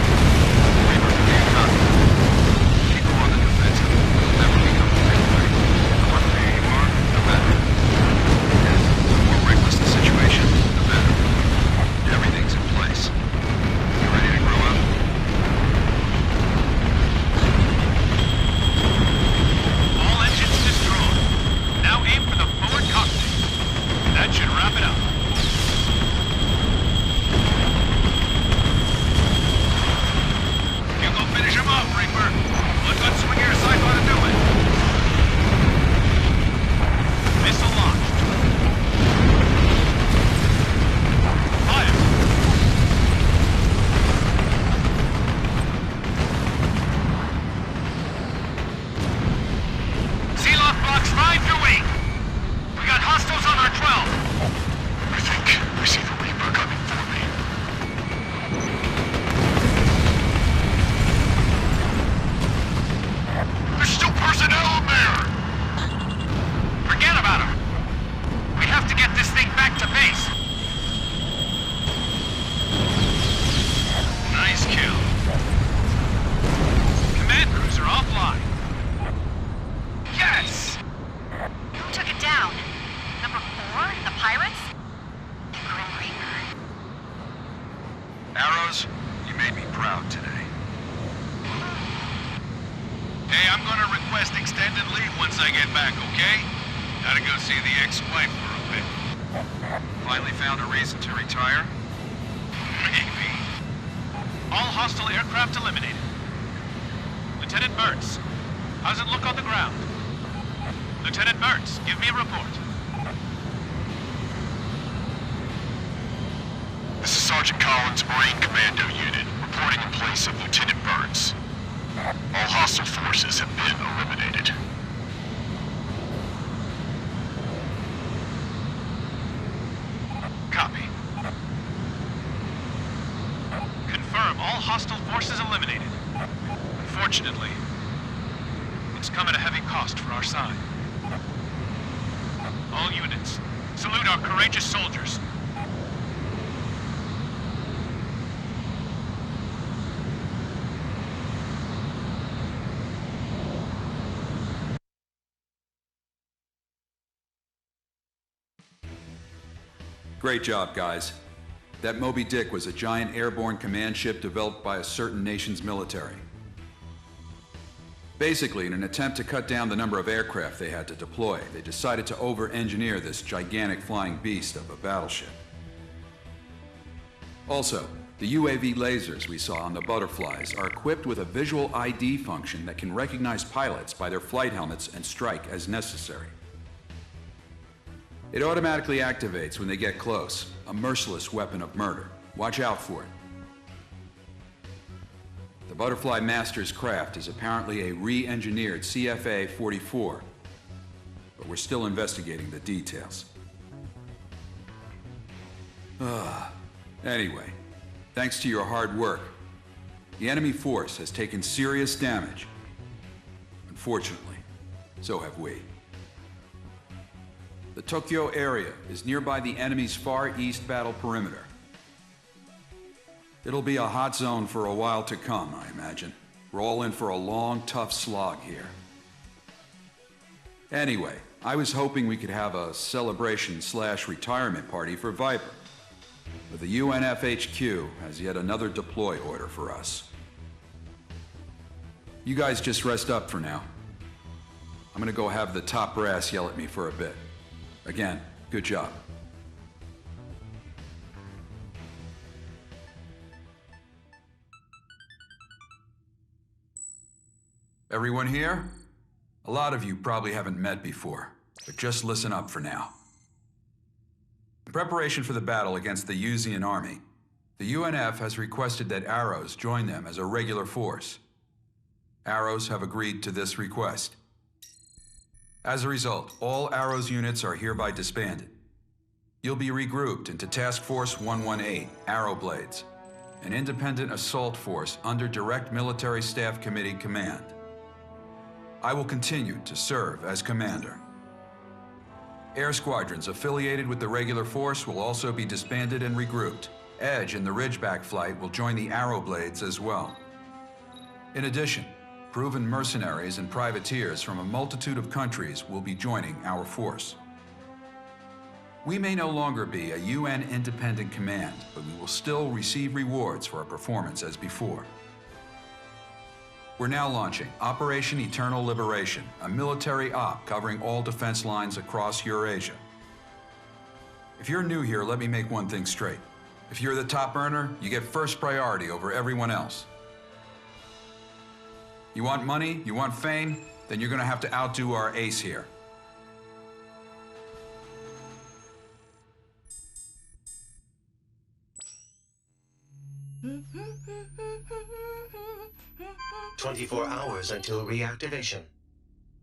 Reaper, do you copy? Keep them on the defensive. We'll never become a big fight. Hey, I'm gonna request extended leave once I get back, okay? Gotta go see the ex-wife for a bit. Finally found a reason to retire? Maybe. All hostile aircraft eliminated. Lieutenant Burns, how's it look on the ground? Lieutenant Burns, give me a report. This is Sergeant Collins, Marine Commando Unit, reporting in place of Lieutenant Burns. All hostile forces have been eliminated. Copy. Confirm all hostile forces eliminated. Unfortunately, it's come at a heavy cost for our side. All units, salute our courageous soldiers. Great job, guys. That Moby Dick was a giant airborne command ship developed by a certain nation's military. Basically, in an attempt to cut down the number of aircraft they had to deploy, they decided to over-engineer this gigantic flying beast of a battleship. Also, the UAV lasers we saw on the butterflies are equipped with a visual ID function that can recognize pilots by their flight helmets and strike as necessary. It automatically activates when they get close, a merciless weapon of murder. Watch out for it. The Butterfly Master's craft is apparently a re-engineered CFA-44, but we're still investigating the details. Anyway, thanks to your hard work, the enemy force has taken serious damage. Unfortunately, so have we. The Tokyo area is nearby the enemy's Far East battle perimeter. It'll be a hot zone for a while to come, I imagine. We're all in for a long, tough slog here. Anyway, I was hoping we could have a celebration/retirement party for Viper. But the UNFHQ has yet another deploy order for us. You guys just rest up for now. I'm gonna go have the top brass yell at me for a bit. Again, good job. Everyone here? A lot of you probably haven't met before, but just listen up for now. In preparation for the battle against the Yuzian army, the UNF has requested that Arrows join them as a regular force. Arrows have agreed to this request. As a result, all Arrows units are hereby disbanded. You'll be regrouped into Task Force 118, Arrow Blades, an independent assault force under Direct Military Staff Committee command. I will continue to serve as commander. Air squadrons affiliated with the regular force will also be disbanded and regrouped. Edge and the Ridgeback flight will join the Arrow Blades as well. In addition, proven mercenaries and privateers from a multitude of countries will be joining our force. We may no longer be a UN independent command, but we will still receive rewards for our performance as before. We're now launching Operation Eternal Liberation, a military op covering all defense lines across Eurasia. If you're new here, let me make one thing straight. If you're the top earner, you get first priority over everyone else. You want money? You want fame? Then you're gonna have to outdo our ace here. "24 hours until reactivation.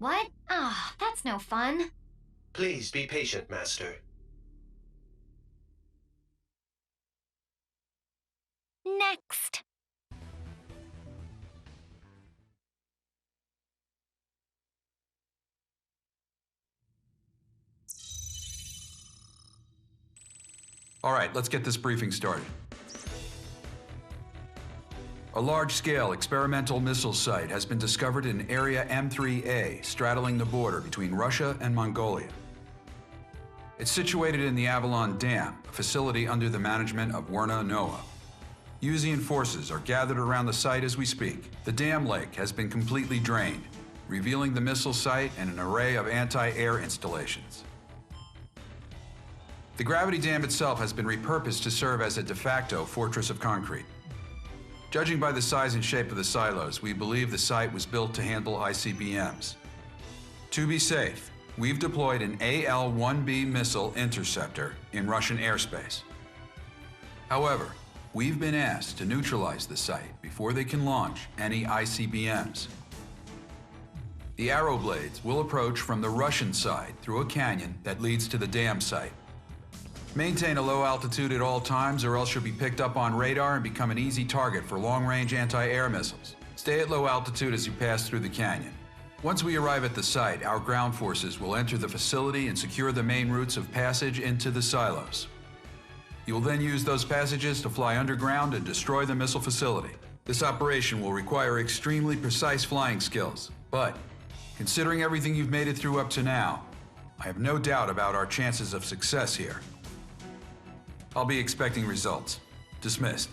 What? Ah, that's no fun. Please be patient, Master. Next. All right, let's get this briefing started. A large-scale experimental missile site has been discovered in Area M3A, straddling the border between Russia and Mongolia. It's situated in the Avalon Dam, a facility under the management of Werna Noah. Yuzian forces are gathered around the site as we speak. The dam lake has been completely drained. revealing the missile site and an array of anti-air installations. The gravity dam itself has been repurposed to serve as a de facto fortress of concrete. Judging by the size and shape of the silos, we believe the site was built to handle ICBMs. To be safe, we've deployed an AL-1B missile interceptor in Russian airspace. However, we've been asked to neutralize the site before they can launch any ICBMs. The arrow blades will approach from the Russian side through a canyon that leads to the dam site. Maintain a low altitude at all times or else you'll be picked up on radar and become an easy target for long-range anti-air missiles. Stay at low altitude as you pass through the canyon. Once we arrive at the site, our ground forces will enter the facility and secure the main routes of passage into the silos. You will then use those passages to fly underground and destroy the missile facility. This operation will require extremely precise flying skills, but considering everything you've made it through up to now, I have no doubt about our chances of success here. I'll be expecting results. Dismissed.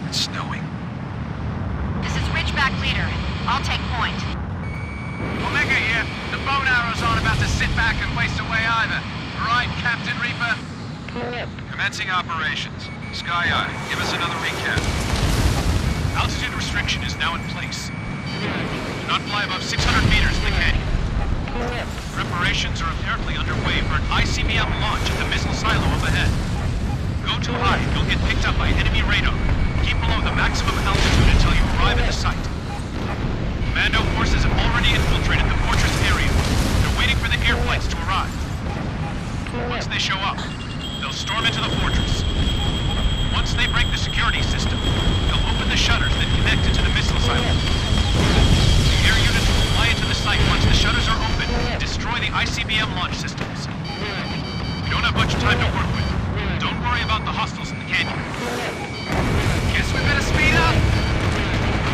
It's snowing. This is Ridgeback Leader. I'll take point. Omega here. The bone arrows aren't about to sit back and waste away either. Right, Captain Reaper? Commencing operations. Sky Eye, give us another recap. Altitude restriction is now in place. Do not fly above 600 meters in the canyon. Preparations are apparently underway for an ICBM launch at the missile silo up ahead. Go too high, you'll get picked up by enemy radar. Keep below the maximum altitude until you arrive at the site. Commando forces have already infiltrated the fortress area. They're waiting for the air flights to arrive. Once they show up, they'll storm into the fortress. Once they break the security system, they'll open the shutters that connect it to the missile silos. The air units will fly into the site once the shutters are open and destroy the ICBM launch systems. We don't have much time to work with. Don't worry about the hostiles in the canyon. Guess we better speed up.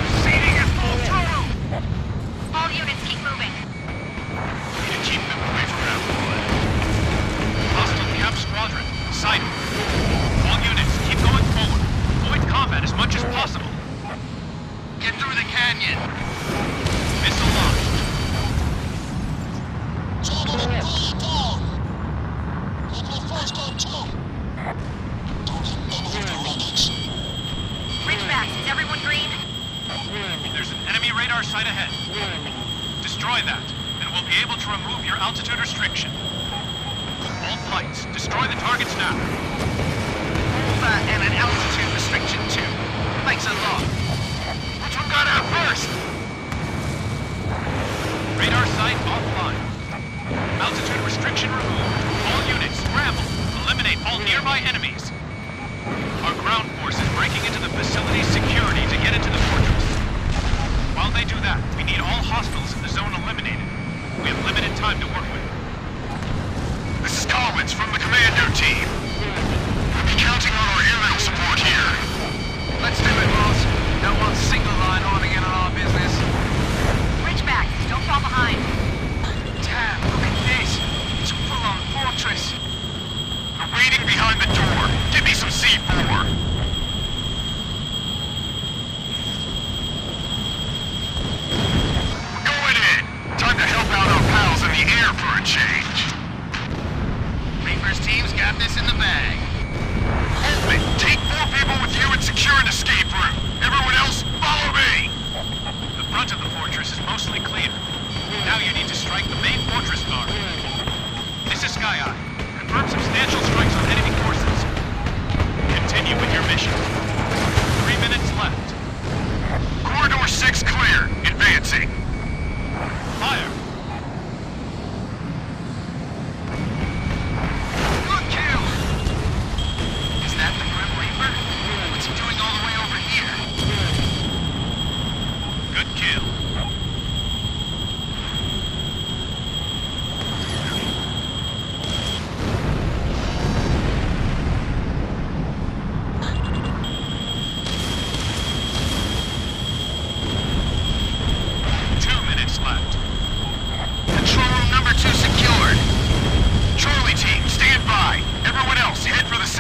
Proceeding at full throttle. All units keep moving. We need to keep them away from Avalon. Hostile Cap Squadron, sighted. All units, keep going forward. Avoid combat as much as possible. Get through the canyon. Missile launched. Ridgeback, is everyone green? There's an enemy radar site ahead. Destroy that, and we'll be able to remove your altitude restriction. All flights, destroy the targets now. And an altitude restriction too. Thanks a lot. Which one got out first? Radar site offline. Altitude restriction removed. All units, scramble. Eliminate all nearby enemies. Our ground force is breaking into the facility's security to get into the fortress. While they do that, we need all hostiles in the zone eliminated. We have limited time to work with. This is Collins from the commando team. We'll be counting on our aerial support here. Let's do it, boss. Don't want single line on again on our business. Ridgeback, don't fall behind. Damn, look at this. It's a full-on fortress. They're waiting behind the door. Give me some C4. We're going in. Time to help out our pals in the air for a change. Reaper's team's got this in the bag. Hold it. Take 4 people with you and secure an escape route. Everyone else, follow me. The front of the fortress is mostly clear. Now you need to strike the main fortress guard. This is Sky Eye. Confirm substantial strikes on enemy forces. Continue with your mission. 3 minutes left. Corridor 6 clear. Advancing. Fire! Good kill! Is that the Grim Reaper? What's he doing all the way over here? Good kill.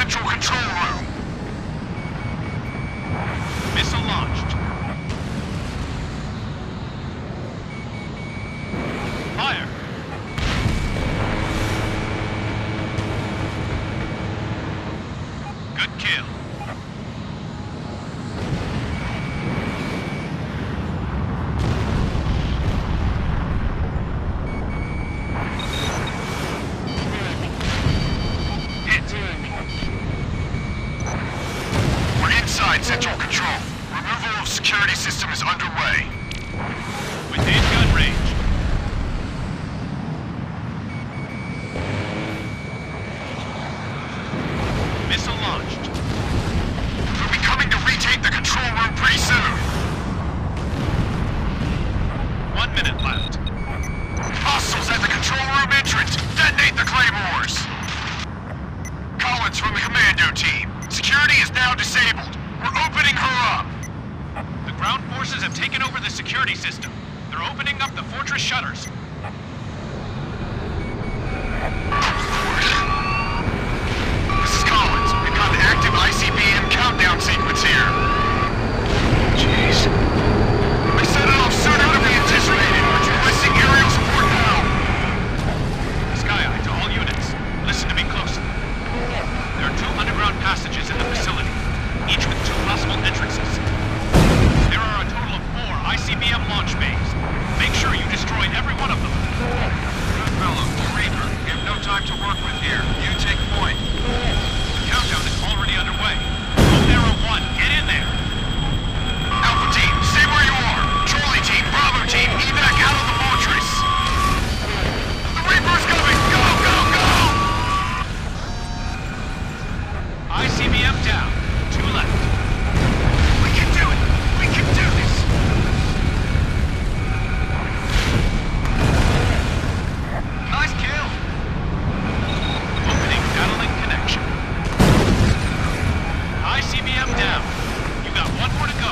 central control room. Missile launched. Fire. Good kill. Central control. Removal of security system is underway. Within gun range. Missile launched. We'll be coming to retake the control room pretty soon. 1 minute left. Hostiles at the control room entrance. Detonate the claymores. Collins from the commando team. Security is now disabled. We're opening her up! The ground forces have taken over the security system. They're opening up the fortress shutters. This is Collins. We've got an active ICBM countdown sequence here. Jeez. We set it off sooner than we anticipated. Requesting aerial support now. Sky Eye to all units. Listen to me closely. There are 2 underground passages in the facility, each with 2 possible entrances. There are a total of 4 ICBM launch bays. Make sure you destroy every one of them. Good fellow, Reaper. We have no time to work with here. You take point. The countdown is already underway. Code Arrow 1, get in there. Alpha team, stay where you are. Charlie team, Bravo team, evac out of the fortress. The Reaper's coming! Go, go, go! ICBM down. 2 left. We can do it! We can do this! Nice kill. Opening data link connection. ICBM down. You got 1 more to go.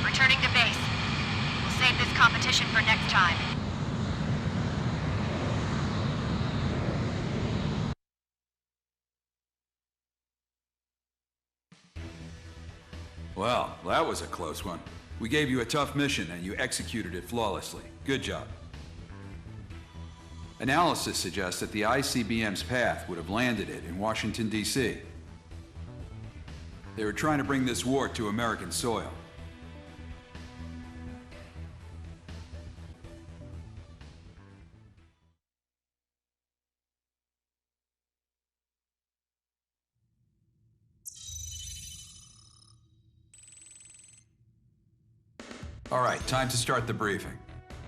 Returning to base. We'll save this competition for next time. Well, that was a close one. We gave you a tough mission and you executed it flawlessly. Good job. Analysis suggests that the ICBM's path would have landed it in Washington, D.C. They were trying to bring this war to American soil. All right, time to start the briefing.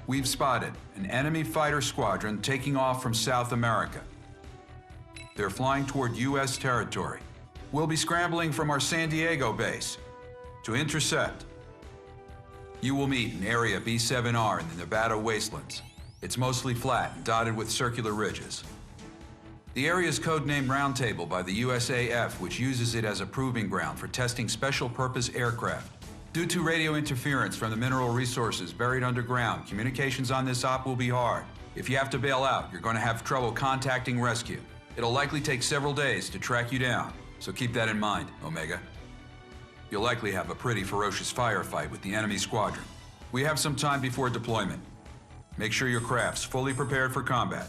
We've spotted an enemy fighter squadron taking off from South America. They're flying toward U.S. territory. We'll be scrambling from our San Diego base. To intercept, you will meet in Area B7R in the Nevada wastelands. It's mostly flat and dotted with circular ridges. The area is codenamed Roundtable by the USAF, which uses it as a proving ground for testing special-purpose aircraft. Due to radio interference from the mineral resources buried underground, communications on this op will be hard. If you have to bail out, you're going to have trouble contacting rescue. It'll likely take several days to track you down, so keep that in mind, Omega. You'll likely have a pretty ferocious firefight with the enemy squadron. We have some time before deployment. Make sure your craft's fully prepared for combat.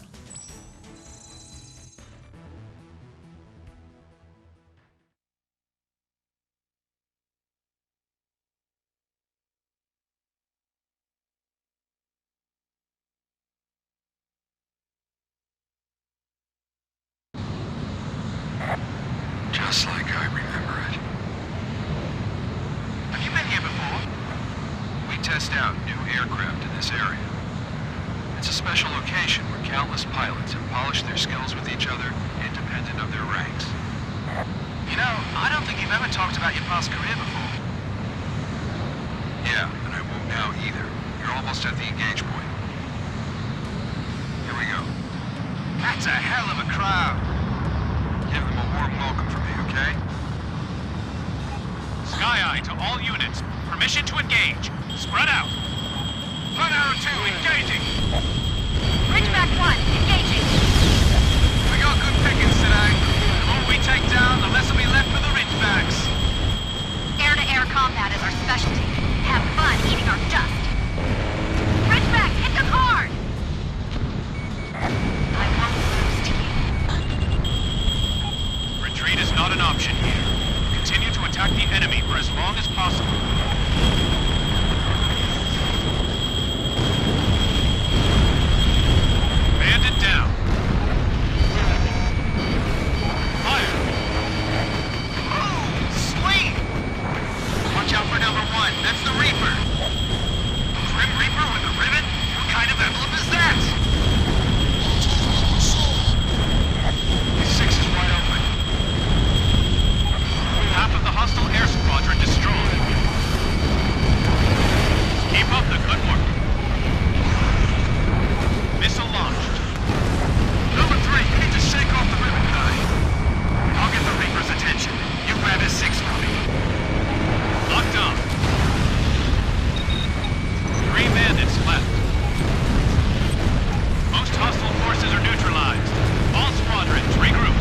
Just like I remember it. Have you been here before? We test out new aircraft in this area. It's a special location where countless pilots have polished their skills with each other, independent of their ranks. You know, I don't think you've ever talked about your past career before. Yeah, and I won't now either. You're almost at the engage point. Here we go. That's a hell of a crowd. Give them a warm welcome from me, okay? Sky Eye to all units. Permission to engage. Spread out. Blood Arrow 2, engaging. Ridgeback 1, engaging. We got good pickings today. The more we take down, the less will be left for the Ridgebacks. Air-to-air combat is our specialty. Have fun eating our dust. Ridgeback, hit them hard! I won't lose to you. Retreat is not an option here. Continue to attack the enemy for as long as possible. Bandit down. Fire. Oh, sweet! Watch out for number 1. That's the Reaper. Grim Reaper with a ribbon? What kind of emblem is that? 6 is wide open. Half of the hostile air squadron destroyed. Keep up the good work. Missile launched. Number 3, you need to shake off the ribbon guy. I'll get the Reaper's attention. You grab his 6 for me. Locked on. 3 bandits left. Most hostile forces are neutralized. All squadrons regroup.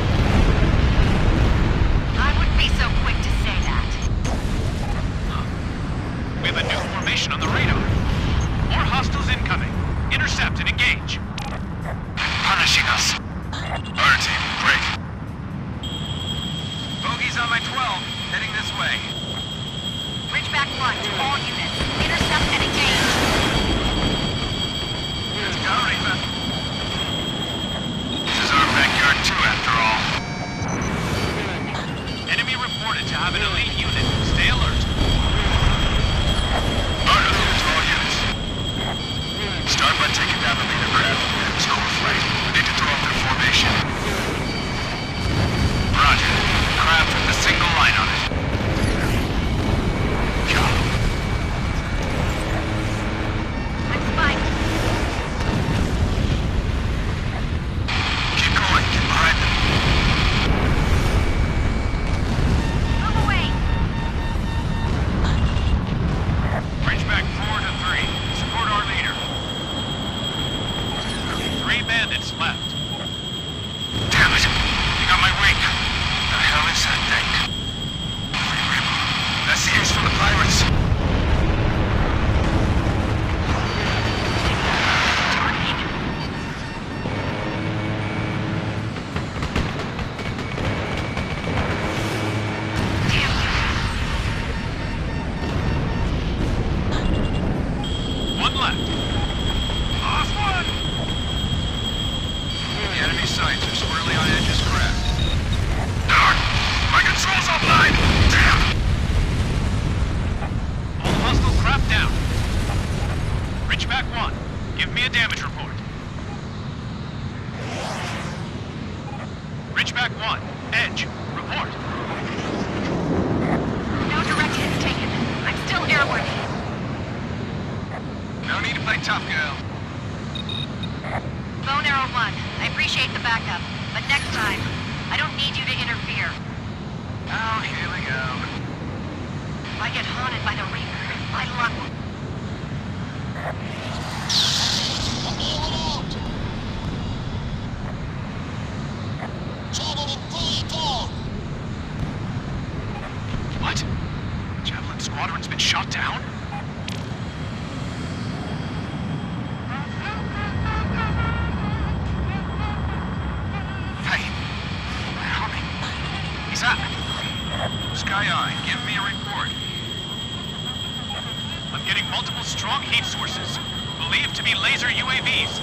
I wouldn't be so quick to say that. We have a new formation on the radar. More hostiles incoming. Intercept and engage. Punishing us. Our team, break. Bogey's on my 12, heading this way. Ridgeback 1 to all units. Intercept and engage. Let's go, Reaper. This is our backyard too, after all. Enemy reported to have an elite unit. Stay alert. Order to all units. Start by taking down the leader craft. It's cool flight. We need to throw off their formation. Roger. Craft with a single line on it. Go. I'm spiked. Keep going. Get behind them. Move away. backup, but next time, I don't need you to interfere. Oh, here we go. If I get haunted by the Reaper, my luck will... What? Javelin Squadron's been shot down? Hey, help me. He's up. Sky Eye, give me a report. I'm getting multiple strong heat sources, believed to be laser UAVs.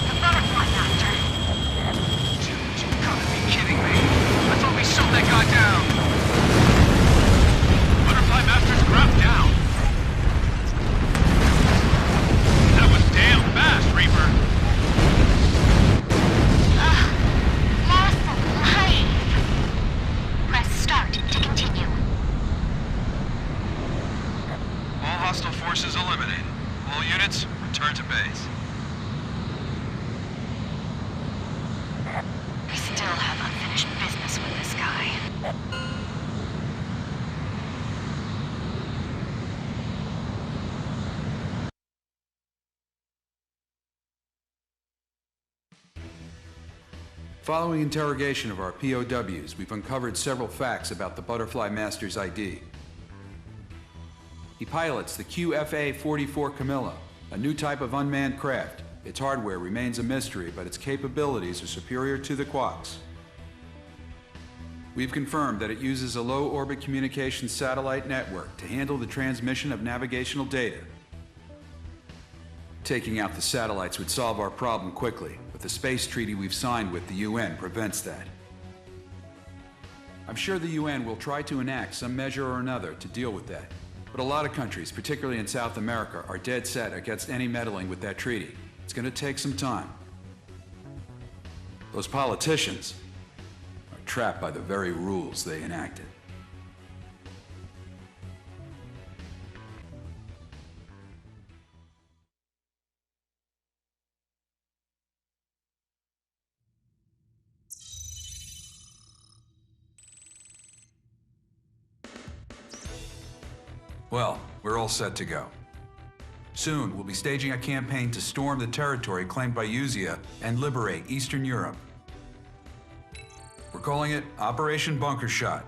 The Butterfly Master. Dude, you gotta be kidding me. I thought we shot that guy down. Butterfly Master's craft down. That was damn fast, Reaper. Lost alive. Press start to continue. All hostile forces eliminated. All units, return to base. We still have unfinished business with this guy. Following interrogation of our POWs, we've uncovered several facts about the Butterfly Master's ID. He pilots the QFA-44 Camilla, a new type of unmanned craft. Its hardware remains a mystery, but its capabilities are superior to the Quaks. We've confirmed that it uses a low-orbit communications satellite network to handle the transmission of navigational data. Taking out the satellites would solve our problem quickly, but the space treaty we've signed with the UN prevents that. I'm sure the UN will try to enact some measure or another to deal with that. But a lot of countries, particularly in South America, are dead set against any meddling with that treaty. It's going to take some time. Those politicians are trapped by the very rules they enacted. Well, we're all set to go. Soon, we'll be staging a campaign to storm the territory claimed by Uzia and liberate Eastern Europe. We're calling it Operation Bunker Shot.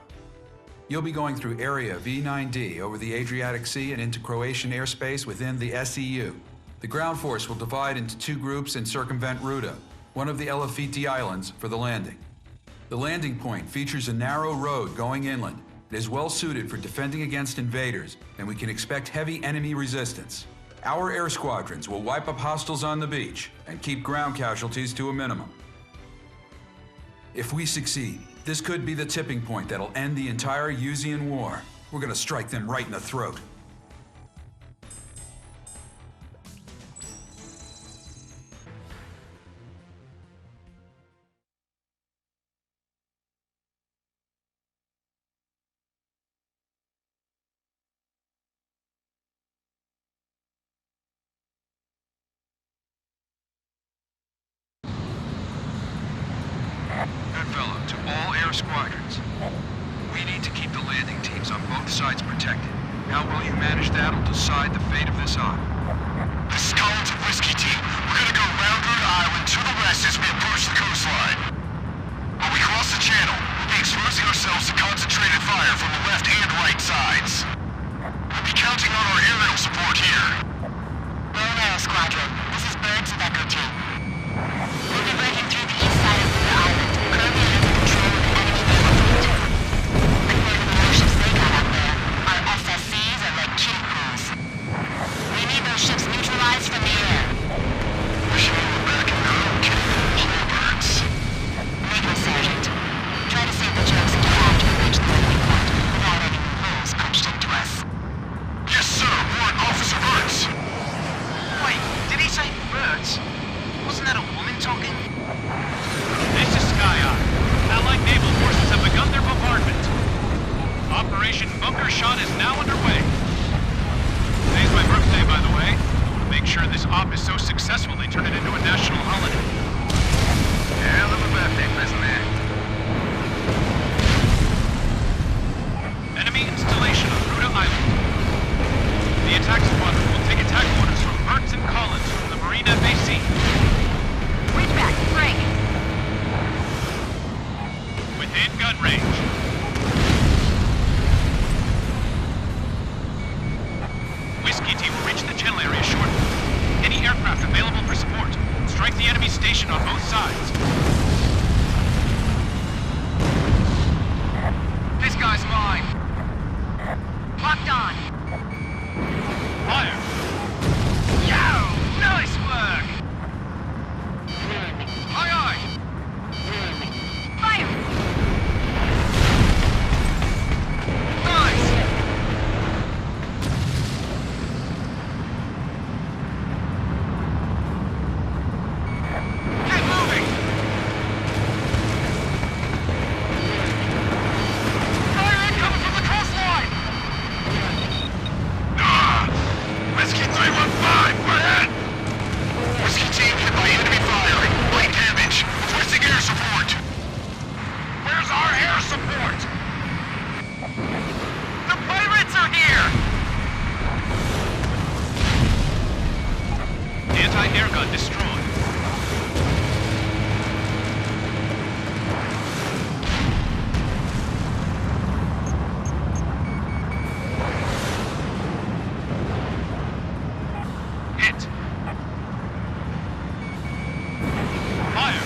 You'll be going through Area V9D over the Adriatic Sea and into Croatian airspace within the SEU. The ground force will divide into two groups and circumvent Ruta, one of the Elefiti Islands, for the landing. The landing point features a narrow road going inland. It is well suited for defending against invaders, and we can expect heavy enemy resistance. Our air squadrons will wipe up hostiles on the beach and keep ground casualties to a minimum. If we succeed, this could be the tipping point that'll end the entire Uzian war. We're gonna strike them right in the throat. Goodfellow, to all air squadrons. We need to keep the landing teams on both sides protected. How well you manage that will decide the fate of this op. This is Collins of Whiskey Team. We're gonna go round Rhode Island to the west as we approach the coastline. When we cross the channel, we'll be exposing ourselves to concentrated fire from the left and right sides. We'll be counting on our aerial support here. Romeo Squadron, this is Birds of Echo Team. We'll be breaking through the east side of the island, currently under the control of enemy naval fleet. According to the warships they got out there, our SSCs are like kiddie crews. We need those ships neutralized from the air. Wishing you were back in your own kingdom, Birds. Legal Sergeant. Try to save the jokes until after we reach the landing point, without any new rules punched into us. Yes, sir. Warrant Officer Birds. Wait, did he say birds? Wasn't that a woman talking? This is Sky Eye. Allied naval forces have begun their bombardment. Operation Bunker Shot is now underway. Today's my birthday, by the way. I want to make sure this op is so successful they turn it into a national holiday. Whiskey team will reach the channel area shortly. Any aircraft available for support, strike the enemy station on both sides. This guy's mine. Locked on. Fire! Yo! Nice work! Aye, aye! Fire! Nice! Get moving! Fire incoming from the coastline! Whiskey 315, we're hit! Whiskey team hit by enemy firing. Light damage. Requesting air support. Where's our air support? The pirates are here! Anti-air gun destroyed. Hit. Fire.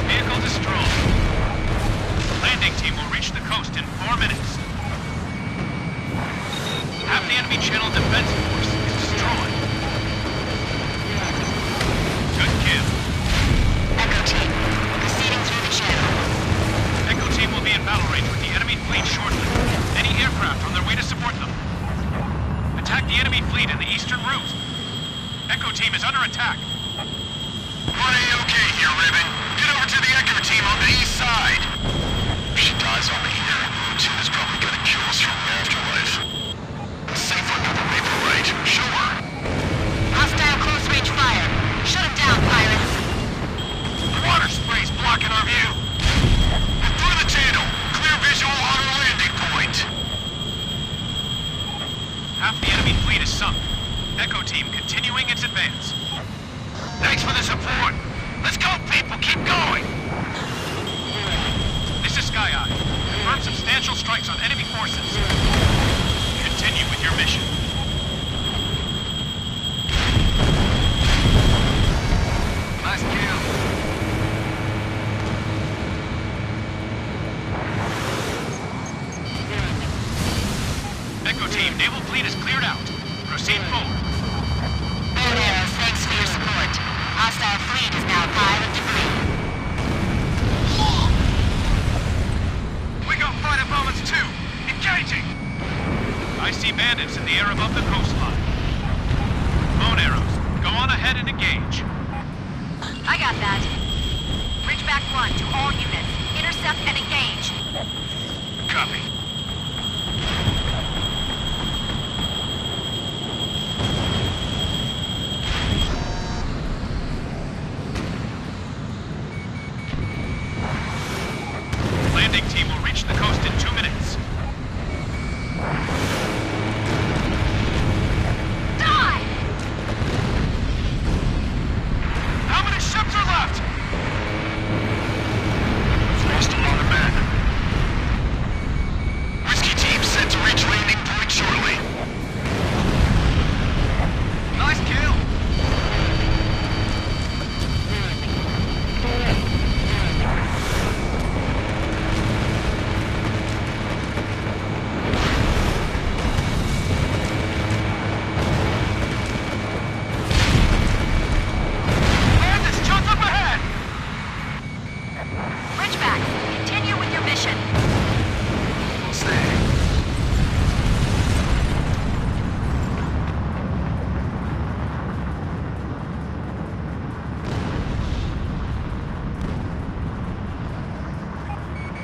Vehicle destroyed. Landing team will reach the coast in 4 minutes. Half the enemy channel defense force is destroyed. Good kill. Echo team, proceeding through the channel. Echo team will be in battle range with the enemy fleet shortly. Any aircraft on their way to support them. Attack the enemy fleet in the eastern route. Echo team is under attack. We're okay here, Ribbon. Get over to the Echo team on the east side. If she dies over here, Tina's probably gonna kill us from the afterlife. Safe under the vapor, right? Sure. Hostile close range fire. Shut him down, pirates. The water spray's blocking our view. We're through the channel. Clear visual on our landing point. Half the enemy fleet is sunk. Echo team continuing its advance. Thanks for the support. Let's go, people. Keep going. This is Sky Eye. Confirm substantial strikes on enemy forces. Continue with your mission. Nice kill. Echo team, naval fleet is cleared out. Proceed forward. Bold arrows, thanks for your support. Hostile fleet is now a pile of debris. We got fighter bombers too. Engaging. I see bandits in the air above the coastline. Bone arrows, go on ahead and engage. I got that. Ridgeback 1 to all units. Intercept and engage. Copy. Landing team will reach the coast in 2 minutes. Die! How many ships are left? We've lost a lot of men. Whiskey team set to reach landing point shortly. Nice kill. Bandits just up ahead. Ridgeback, continue with your mission. Stay.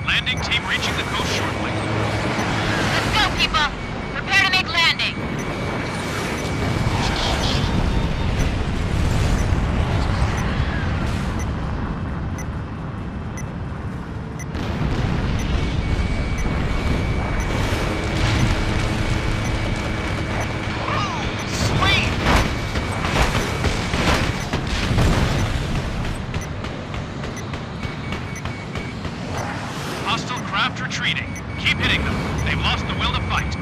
Landing team reaching the coast shortly. Let's go, people. Prepare to make landing. Sweet! hitting them. They've lost the will to fight.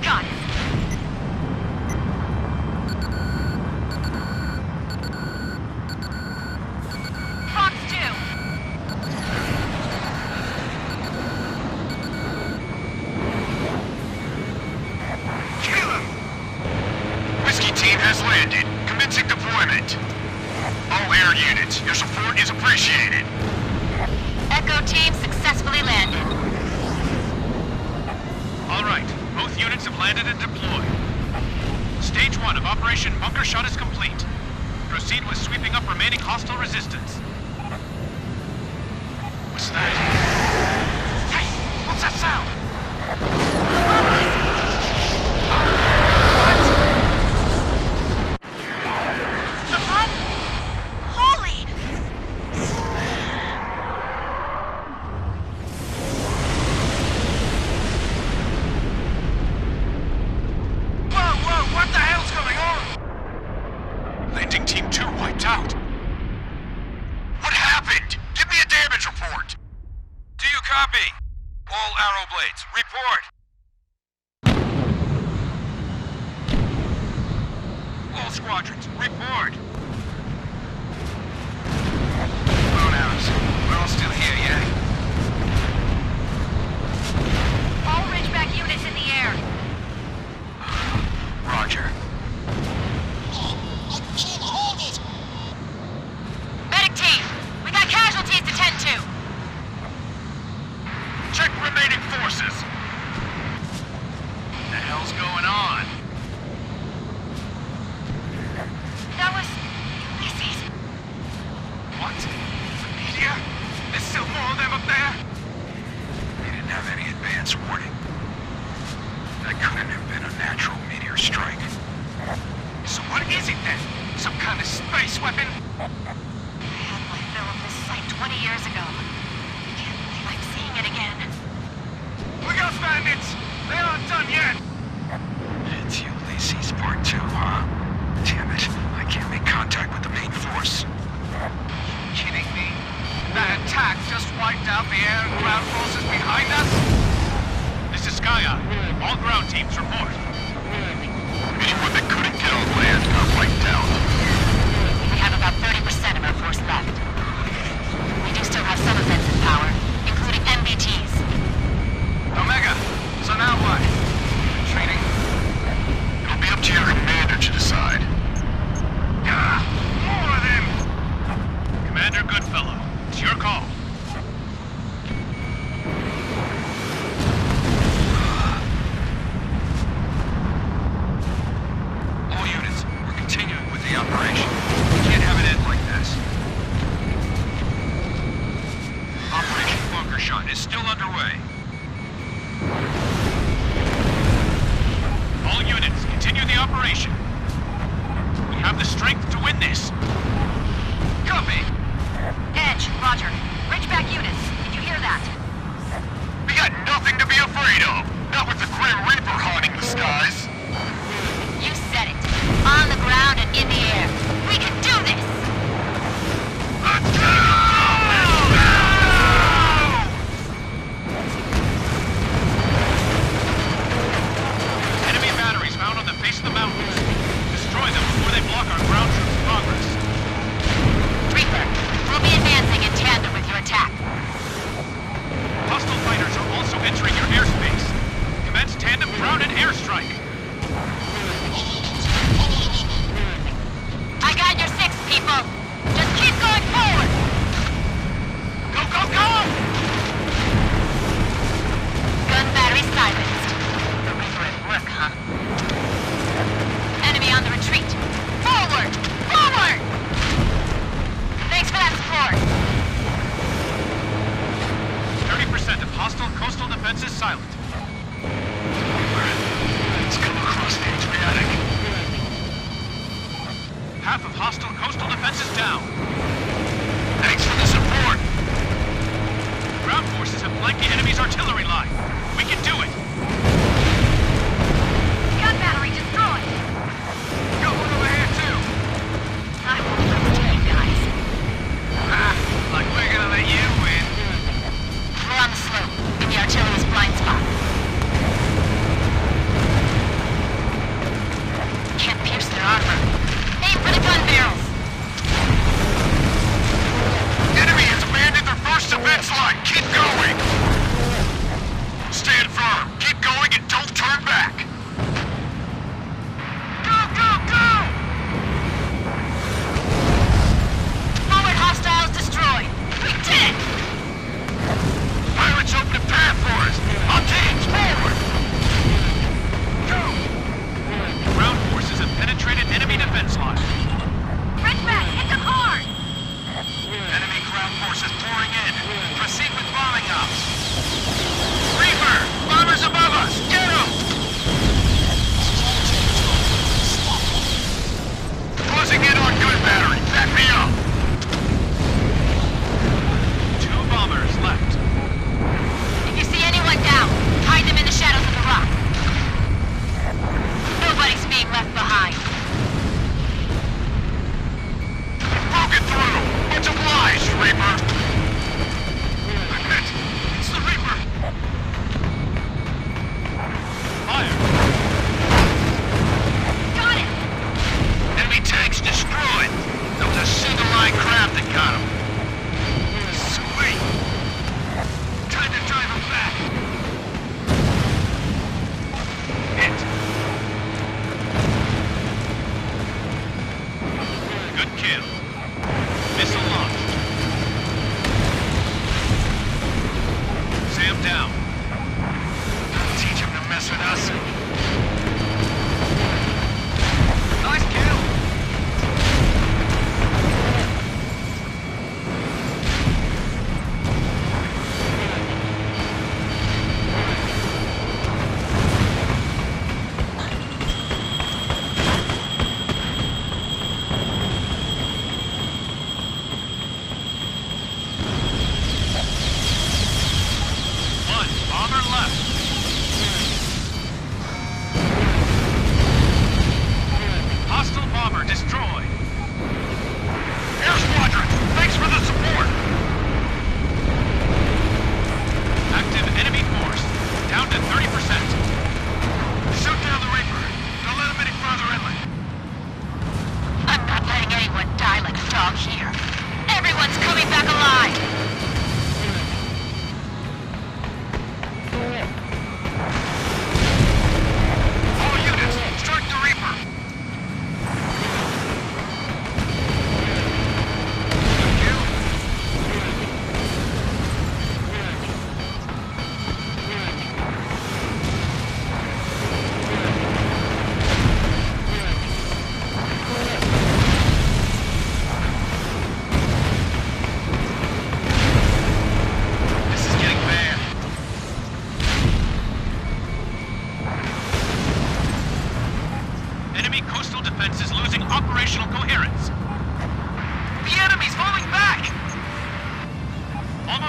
Got it. Fox 2. Kill him! Whiskey team has landed. Commencing deployment. All air units, your support is appreciated. Echo team successfully landed. All right, both units have landed and deployed. Stage 1 of Operation Bunker Shot is complete. Proceed with sweeping up remaining hostile resistance. What's that? Hey, what's that sound? The front? Holy! Whoa, what the hell's going on? Landing Team 2 wiped out. What happened? Give me a damage report. Do you copy? All arrow blades, report. All squadrons, report. Lone arrows. We're all still here, yeah? All Ridgeback units in the air. Roger. Medic team, we got casualties to tend to. Check remaining forces. What the hell's going on? That was Ulysses. What? The media? There's still more of them up there? They didn't have any advance warning. That couldn't have been a natural meteor strike. So what is it then? Some kind of space weapon? I had my fill of this site 20 years ago. Can't believe I'm seeing it again. We got bandits! They aren't done yet! It's Ulysses Part 2, huh? Damn it, I can't make contact with the main force. Kidding me? That attack just wiped out the air and ground forces behind us? This is Sky Eye. All ground teams report. Anyone that couldn't get on land got wiped out. We have about 30% of our force left. We do still have some offensive power, including MBTs. Omega, so now what? Training? It'll be up to your commander to decide. Ah, more of them! Commander Goodfellow, it's your call. All units, we're continuing with the operation. We can't have it end like this. Operation Bunker Shot is still underway. All units, continue the operation. We have the strength to win this. Copy. Edge, roger. Ridgeback units, did you hear that? We got nothing to be afraid of. Not with the Grim Reaper haunting the skies. You said it. On the ground and in the air. We can do this! Let's go! Enemy batteries found on the face of the mountains. Destroy them before they block our ground troops' progress. Reaper, we'll be advancing in tandem with your attack. Hostile fighters are also entering your airspace. Commence tandem ground and airstrike. I got your six, people. Just keep going forward. Go, go, go! Gun battery silenced. The Reaper at work, huh? Enemy on the retreat. Forward! Forward! Thanks for that support. 30% of hostile coastal defenses silent. Let's come across the Adriatic. Half of hostile coastal defenses down. Thanks for the support. Ground forces have flanked the enemy's artillery line. We can do it.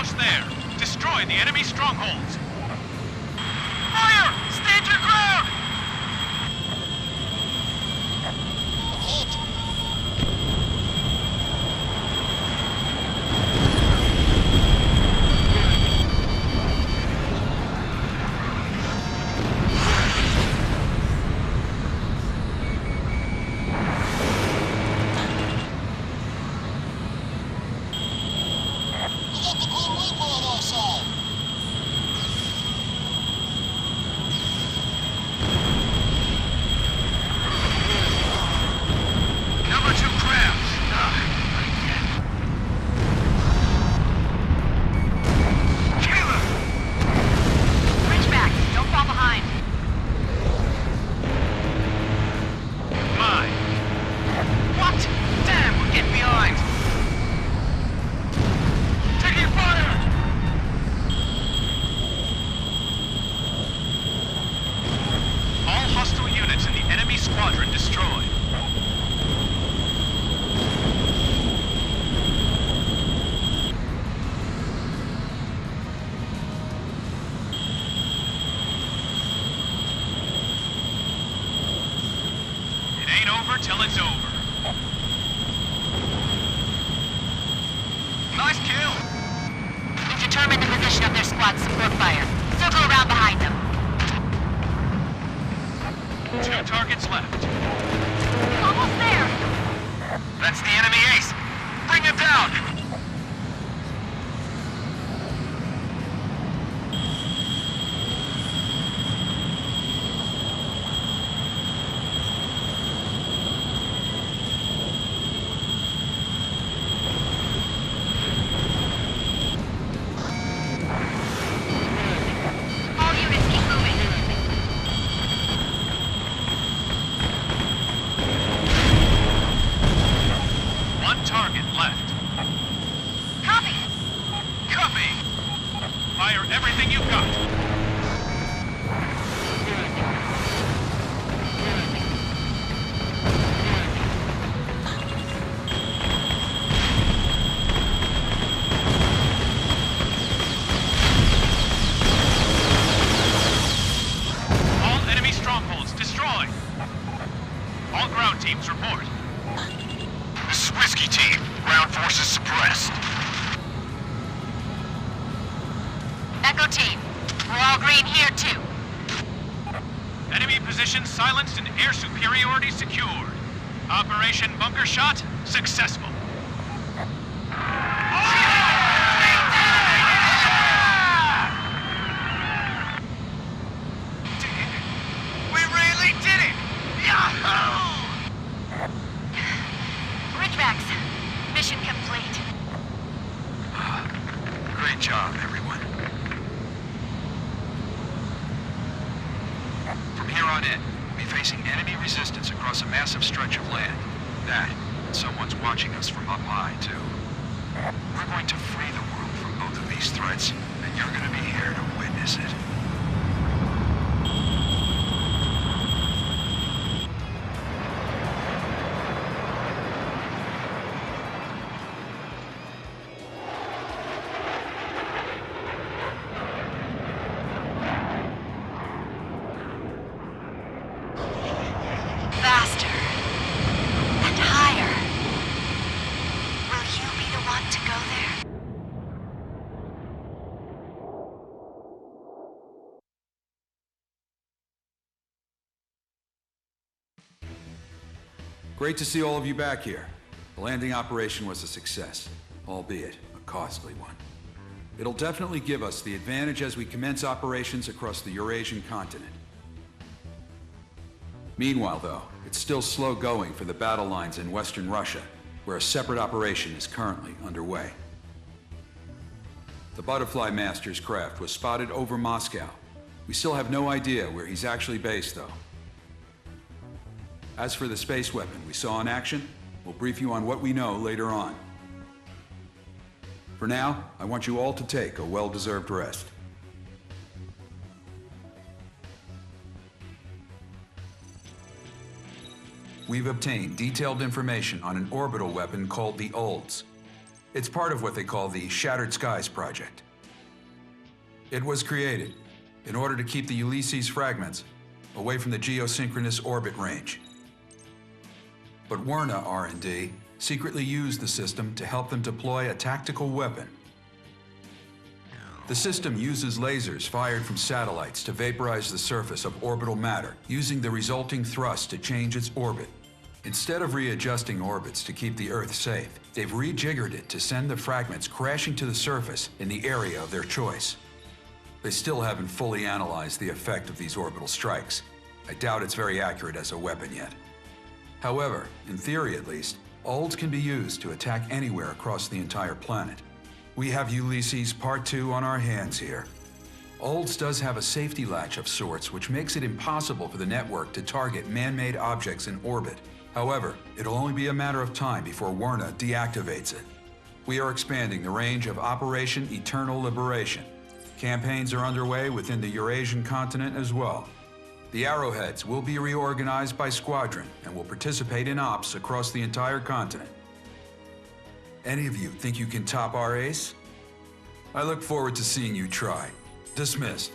almost there. Destroy the enemy strongholds. Fire! Stand your ground! Till it's over. Nice kill! We've determined the position of their squad's support fire. Circle around behind them. 2 targets left. Almost there! That's the enemy ace. Bring him down! Silenced and air superiority secured. Operation Bunker Shot successful. We really did it! Yahoo! Ridgebacks, mission complete. Great job, everyone. From here on in, facing enemy resistance across a massive stretch of land. That, and someone's watching us from up high, too. We're going to free the world from both of these threats, and you're going to be here to witness it. Great to see all of you back here. The landing operation was a success, albeit a costly one. It'll definitely give us the advantage as we commence operations across the Eurasian continent. Meanwhile, though, it's still slow going for the battle lines in Western Russia, where a separate operation is currently underway. The Butterfly Master's craft was spotted over Moscow. We still have no idea where he's actually based, though. As for the space weapon we saw in action, we'll brief you on what we know later on. For now, I want you all to take a well-deserved rest. We've obtained detailed information on an orbital weapon called the Olds. It's part of what they call the Shattered Skies Project. It was created in order to keep the Ulysses fragments away from the geosynchronous orbit range. But Werna R&D secretly used the system to help them deploy a tactical weapon. The system uses lasers fired from satellites to vaporize the surface of orbital matter, using the resulting thrust to change its orbit. Instead of readjusting orbits to keep the Earth safe, they've rejiggered it to send the fragments crashing to the surface in the area of their choice. They still haven't fully analyzed the effect of these orbital strikes. I doubt it's very accurate as a weapon yet. However, in theory at least, ULDs can be used to attack anywhere across the entire planet. We have Ulysses Part 2 on our hands here. ULDs does have a safety latch of sorts, which makes it impossible for the network to target man-made objects in orbit. However, it'll only be a matter of time before Werna deactivates it. We are expanding the range of Operation Eternal Liberation. Campaigns are underway within the Eurasian continent as well. The Arrowheads will be reorganized by squadron and will participate in ops across the entire continent. Any of you think you can top our ace? I look forward to seeing you try. Dismissed.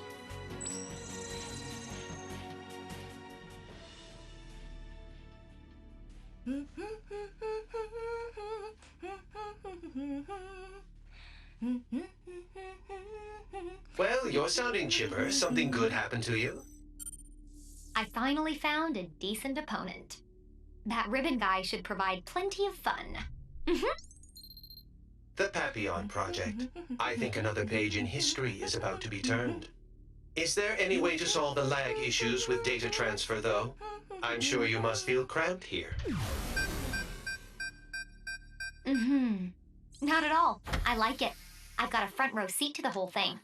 Well, you're sounding chipper. Something good happened to you? I finally found a decent opponent. That ribbon guy should provide plenty of fun. The Papillon Project. I think another page in history is about to be turned. Is there any way to solve the lag issues with data transfer, though? I'm sure you must feel cramped here. Not at all. I like it. I've got a front row seat to the whole thing.